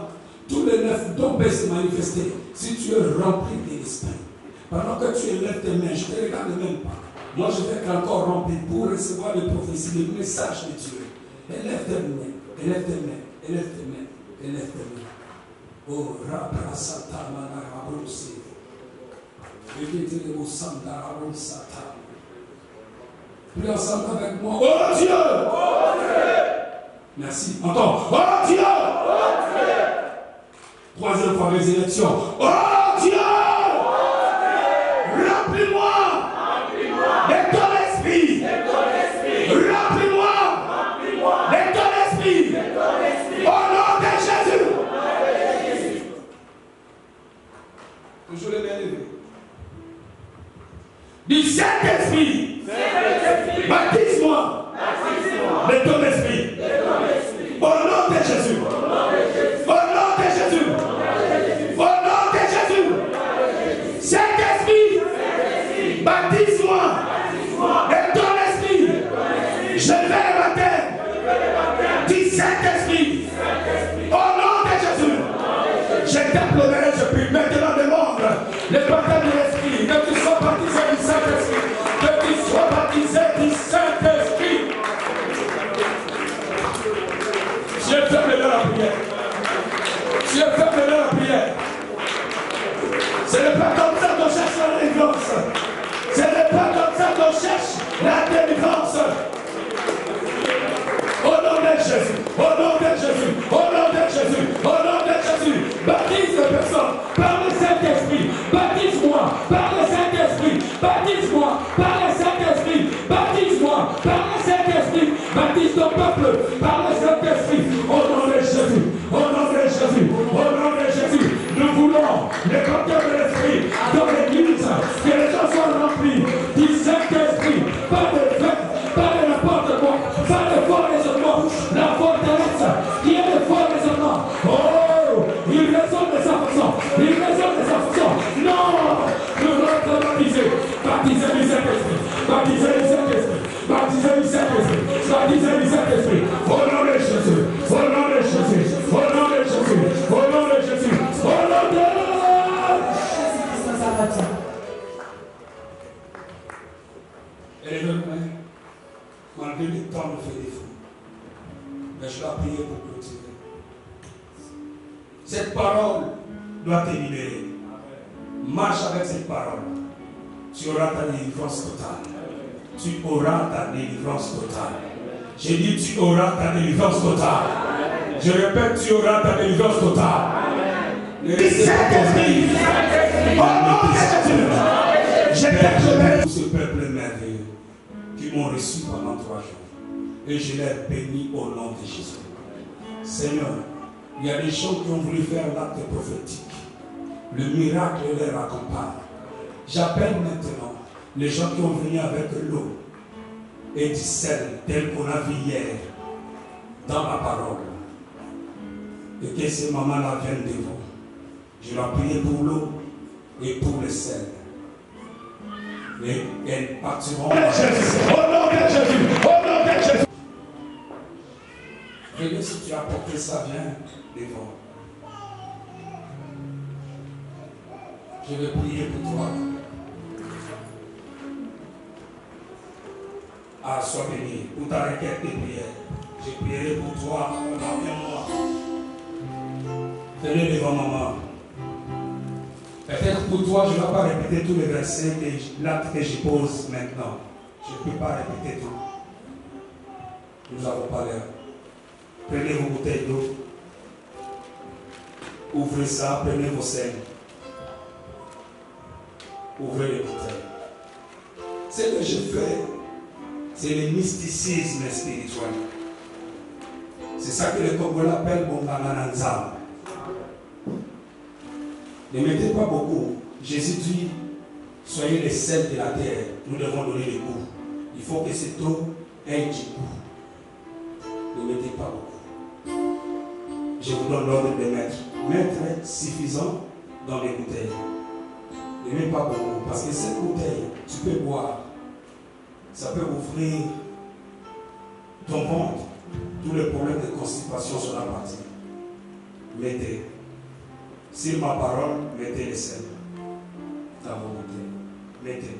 Speaker 5: tous les 9 dons peuvent se manifester si tu es rempli de l'esprit. Pendant que tu élèves tes mains, je ne te regarde même pas. Moi, je vais être encore rempli pour recevoir les prophéties, les messages de Dieu. Élève tes mains, élève tes mains, élève tes mains, élève tes mains. Oh, Rabra Sata Manarabrosé. Prie ensemble avec moi. Oh Dieu! Oh Dieu! Merci. Encore. Oh Dieu! Oh Dieu! Troisième fois résurrection. Oh Dieu! Oh Dieu! Remplis-moi! Remplis-moi! De ton esprit! De ton esprit! Remplis-moi! Remplis-moi! De ton esprit! De ton esprit! Au nom de Jésus! Au nom de Jésus! Toujours les mains levées. Du Saint-Esprit, baptise-moi de ton esprit. Au nom de Jésus. Au nom de Jésus. Au nom de Jésus. Saint-Esprit, baptise-moi de ton esprit. Je vais le baptême du Saint-Esprit. Au nom de Jésus. Je t'appellerai, je prie maintenant demande le baptême de l'esprit. Que tu sois baptisé du Saint-Esprit. Que tu sois baptisé du Saint-Esprit. Je ferme la prière. Je ferme la prière. Ce n'est pas comme ça qu'on cherche la délivrance. Ce n'est pas comme ça qu'on cherche la délivrance. Au nom de Jésus. Au nom de Jésus. Au nom de Jésus. Au nom de Jésus. Baptise les personnes par le Saint-Esprit. Baptise-moi par le Saint-Esprit. Baptise-moi par le Saint-Esprit. Baptise-moi par le Saint-Esprit. Baptise ton peuple par le Saint-Esprit. Au nom de Jésus. Au nom de Jésus. Au nom de Jésus. Nous voulons le baptême de l'Esprit dans l'église. Que les gens soient remplis du Saint-Esprit. Pas de fête, pas de n'importe quoi. Pas de faux raisonnement. La forteresse qui est le faux raisonnement. Oh, il raisonne de sa façon. Il raisonne de sa façon. Non, nous voulons baptiser. Baptiser du Saint-Esprit. Baptiser du Saint-Esprit. Baptiser du Saint-Esprit. Baptiser du Saint-Esprit. Au nom de Jésus. Au nom de Jésus. Au nom de Jésus. Au nom de Jésus. Au nom de Jésus. Élève-moi. Malgré le temps me fait défaut. Mais je vais prier pour clôturer. Cette parole doit te libérer. Marche avec cette parole. Tu auras ta délivrance totale. Tu auras ta délivrance totale. J'ai dit tu auras ta délivrance totale. Je répète, tu auras ta délivrance totale. Ne restez pas tombés. Au nom de Jésus. Je t'acclame pour ce peuple merveilleux qui m'ont reçu pendant 3 jours. Et je les bénis au nom de Jésus. Seigneur, il y a des gens qui ont voulu faire l'acte prophétique. Le miracle leur accompagne. J'appelle maintenant les gens qui ont venu avec l'eau et du sel tel qu'on a vu hier dans ma parole. Et que ces mamans-là viennent de vous. Je leur prie pour l'eau et pour le sel. Et elles partiront. Au nom de Jésus. Au nom de Jésus. Venez si tu as porté ça, viens devant.
Speaker 3: Je vais prier pour toi. Ah, sois béni pour ta requête de prière. Je prierai pour toi pendant un mois. Venez devant maman. Peut-être pour toi, je ne vais pas répéter tous les versets, l'acte que je pose maintenant. Je ne peux pas répéter tout. Nous n'avons pas l'air. Prenez vos bouteilles d'eau. Ouvrez ça, prenez vos selles. Ouvrez les bouteilles. Ce que je fais, c'est le mysticisme spirituel. C'est ça que les Congolais appellent Bongananzam. Ne mettez pas beaucoup. Jésus dit, soyez les sels de la terre. Nous devons donner le goût. Il faut que cette eau ait du goût. Ne mettez pas beaucoup. Je vous donne l'ordre de mettre. Mettre suffisant dans les bouteilles. Ne mets pas beaucoup. Parce que cette bouteille, tu peux boire. Ça peut ouvrir ton ventre. Tous les problèmes de constipation sur la partie. Mettez. Sur ma parole, mettez les sels dans vos bouteilles. Mettez.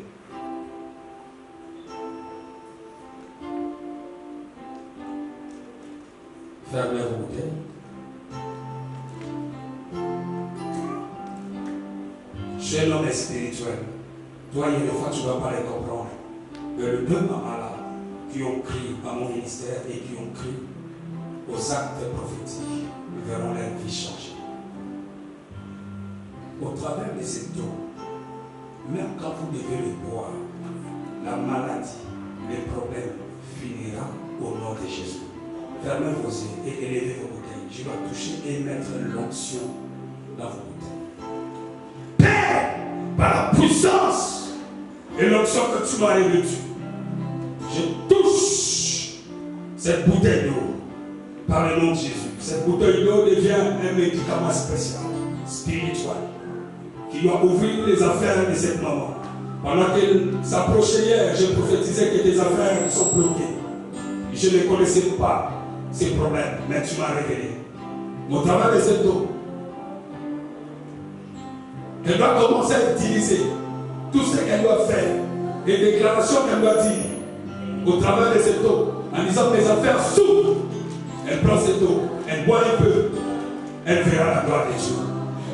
Speaker 3: Fermez vos bouteilles. Je suis un homme spirituel. Toi, il y a des fois, tu ne dois pas les comprendre. Mais les deux mamans là, qui ont cru à mon ministère et qui ont cru aux actes prophétiques, verront leur vie changer. Au travers de cette eau, même quand vous devez le boire, la maladie, les problèmes finira au nom de Jésus. Fermez vos yeux et élevez vos bouteilles. Je vais toucher et mettre l'onction dans vos bouteilles. Père, par la puissance et l'onction que tu m'as revêtue, je touche cette bouteille d'eau par le nom de Jésus. Cette bouteille d'eau devient un médicament spécial, spirituel, qui doit ouvrir les affaires de cette maman. Pendant qu'elle s'approchait hier, je prophétisais que tes affaires sont bloquées. Je ne connaissais pas ces problèmes, mais tu m'as révélé. Au travers de cette eau, elle doit commencer à utiliser tout ce qu'elle doit faire, les déclarations qu'elle doit dire au travers de cette eau, en disant mes affaires s'ouvrent. Elle prend cette eau, elle boit un peu, elle verra la gloire de Dieu.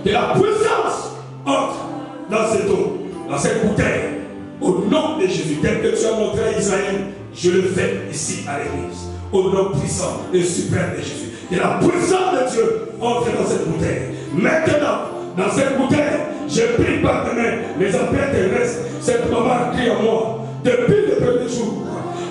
Speaker 3: Que la puissance entre dans cette eau, dans cette bouteille, au nom de Jésus, tel que tu as montré à Israël, je le fais ici à l'église, au nom puissant et suprême de Jésus. Que la puissance de Dieu entre dans cette bouteille. Maintenant, dans cette bouteille, je prie par demain les affaires terrestres. Cette maman a crié à moi depuis le premier jour.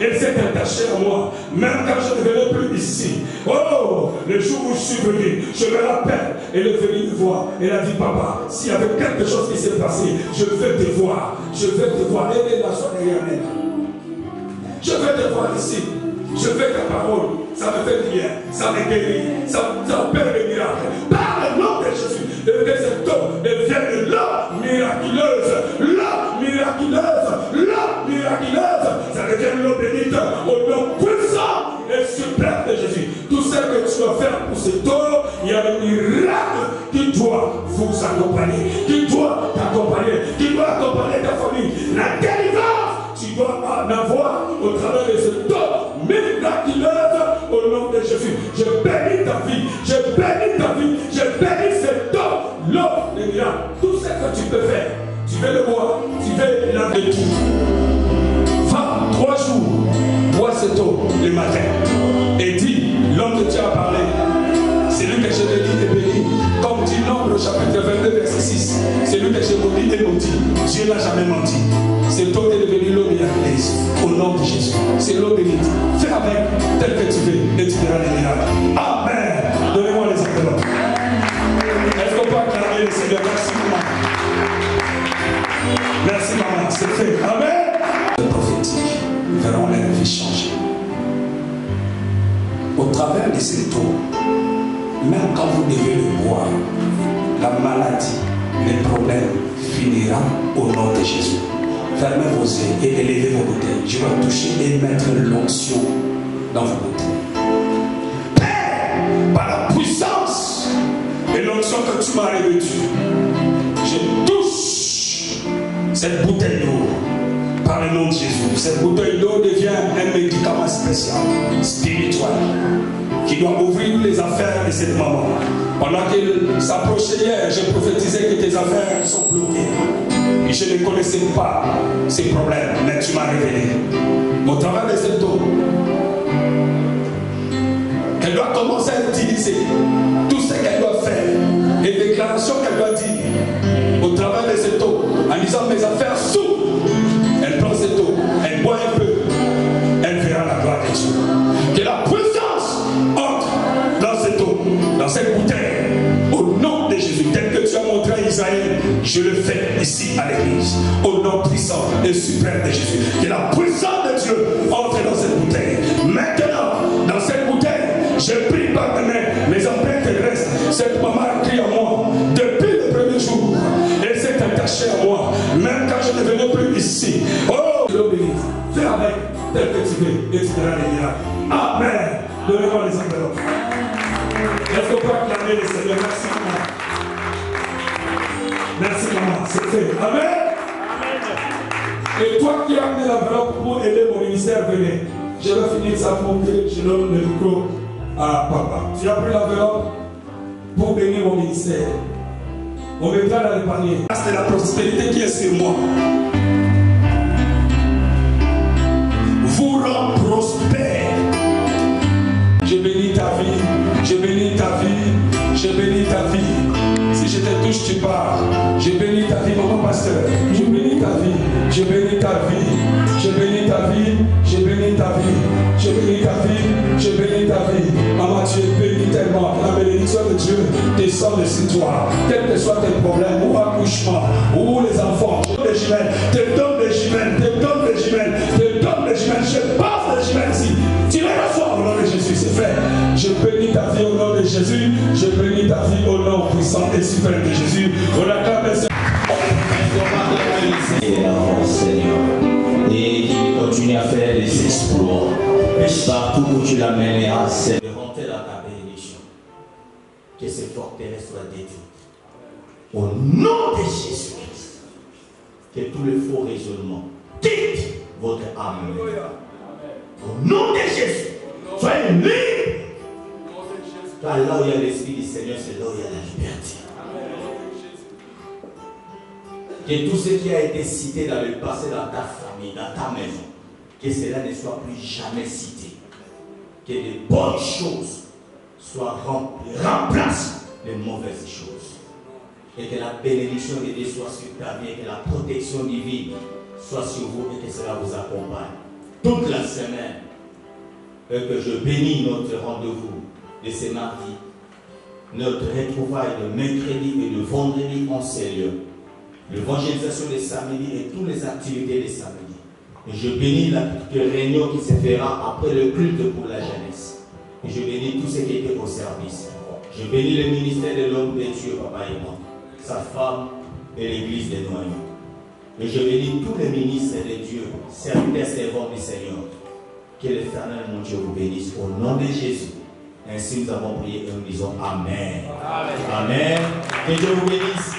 Speaker 3: Elle s'est attachée à moi, même quand je ne venais plus ici. Oh, le jour où je suis venu, je me rappelle, elle est venue me voir. Elle a dit, papa, s'il y avait quelque chose qui s'est passé, je veux te voir. Je veux te voir. Elle est là, soit derrière elle. Je veux te voir ici. Je veux ta parole. Ça me fait bien. Ça me guérit. Ça opère les miracles. Par le nom de Jésus, de cette eau devienne la miraculeuse. La miraculeuse. La miraculeuse. Ça devient l'eau bénite au nom puissant et suprême de Jésus. Tout ce que tu dois faire pour cette eau, il y a le miracle qui doit vous accompagner. Qui doit t'accompagner. Qui doit accompagner ta famille. La délivrance, tu dois en avoir au travers de cette eau miraculeuse au nom de Jésus. Je bénis ta vie. Je bénis ta vie. Je bénis cette eau. L'eau de miracles. Tout ce que tu peux faire. Tu veux le boire. Tu veux l'enlever tout. Va 3 jours. Bois cette eau le matin. Et dis, l'homme que tu as parlé, c'est lui que je te dis est béni. Comme dit Nombre chapitre 22 verset 6. C'est lui que je maudis et maudit. Dieu n'a jamais menti. Cette eau est devenue l'eau miraculeuse. Au nom de Jésus. C'est l'eau bénite. Fais avec tel que tu veux et tu verras les miracles. Amen. Donnez-moi les enveloppes. Est-ce qu'on peut acclamer le Seigneur? Merci maman. Merci maman. C'est fait. Amen. Prophétique. Verront leur vie changer. Au travers de cette eau, même quand vous devez le boire, la maladie, les problèmes finira au nom de Jésus. Fermez vos yeux et élevez vos bouteilles. Je vais toucher et mettre l'onction dans vos bouteilles. Père, par la puissance et l'onction que tu m'as revêtue, je touche cette bouteille d'eau, par le nom de Jésus, cette bouteille d'eau devient un médicament spécial, spirituel, qui doit ouvrir les affaires de cette maman. Pendant qu'il s'approchait hier, j'ai prophétisé que tes affaires sont bloquées. Et je ne connaissais pas ces problèmes, mais tu m'as révélé. Au travers de cette eau, elle doit commencer à utiliser tout ce qu'elle doit faire, les déclarations qu'elle doit dire au travers de cette eau, en disant mes affaires s'ouvrent. Elle prend cette eau, elle boit un peu, elle verra la gloire de Dieu. Que la puissance entre dans cette eau, dans cette bouteille, au nom de Jésus, tel que tu as montré à Israël, je le fais ici à l'église, au nom puissant et suprême de Jésus. Que la puissance de Dieu entre dans cette bouteille. Maintenant, dans cette bouteille, je prie par mes empreintes terrestres. Cette maman a crié à moi depuis le premier jour. Elle s'est attachée à moi, même quand je ne venais plus ici. Oh, je l'obéis. Fais avec tel que tu veux et tu verras les miracles. Amen. Donnez-moi les enveloppes. Est-ce qu'on peut acclamer le Seigneur? Merci maman. Merci maman, c'est fait. Amen. Et toi qui as amené l'enveloppe pour aider mon ministère, venez. Je vais finir ça pour que je donne le micro à papa. Tu as pris l'enveloppe pour bénir mon ministère. On mettra dans le panier. C'est la prospérité qui est sur moi. Vous rend prospère. Je bénis ta vie. Je bénis ta vie. Je bénis ta vie. Si je te touche, tu pars. Je bénis ta vie, maman pasteur. Je bénis ta vie. Je bénis ta vie. Je bénis ta vie. Je bénis ta vie. Je bénis ta vie. Je bénis ta vie. Maman, tu es bénie tellement. La bénédiction de Dieu descend sur toi. Quels que soient tes problèmes, ou accouchement, ou les enfants, te donne des jumelles, te donne des jumelles, te donne des jumelles, te donne des jumelles. Je passe des jumelles ici. Tu les reçois au nom de Jésus, c'est fait. Je bénis ta vie au nom de Jésus. Je bénis ta vie au nom puissant et suprême de Jésus. On acclame le
Speaker 6: Seigneur, et qu'il continue à faire des exploits partout où tu l'amèneras, c'est de rentrer dans ta bénédiction. Que ces forteresses soient détruites. Au nom de Jésus-Christ, que tous les faux raisonnements quittent votre âme. Au nom de Jésus, soyez libres. Car là où il y a l'Esprit du Seigneur, c'est là où il y a la liberté. Que tout ce qui a été cité dans le passé, dans ta famille, dans ta maison, que cela ne soit plus jamais cité. Que les bonnes choses remplacent les mauvaises choses. Et que la bénédiction de Dieu soit sur ta vie, et que la protection divine soit sur vous et que cela vous accompagne toute la semaine. Et que je bénis notre rendez-vous de ce mardi, notre retrouvaille de mercredi et de vendredi en ces lieux. L'évangélisation des samedis et toutes les activités des samedis. Et je bénis la réunion qui se fera après le culte pour la jeunesse. Et je bénis tout ce qui était au service. Je bénis le ministère de l'homme de Dieu, papa et moi, sa femme et l'église des noyaux. Et je bénis tous les ministres de Dieu, serviteurs servants du Seigneur. Que l'Éternel, mon Dieu, vous bénisse au nom de Jésus. Ainsi nous avons prié et nous disons Amen. Amen. Que Dieu vous bénisse.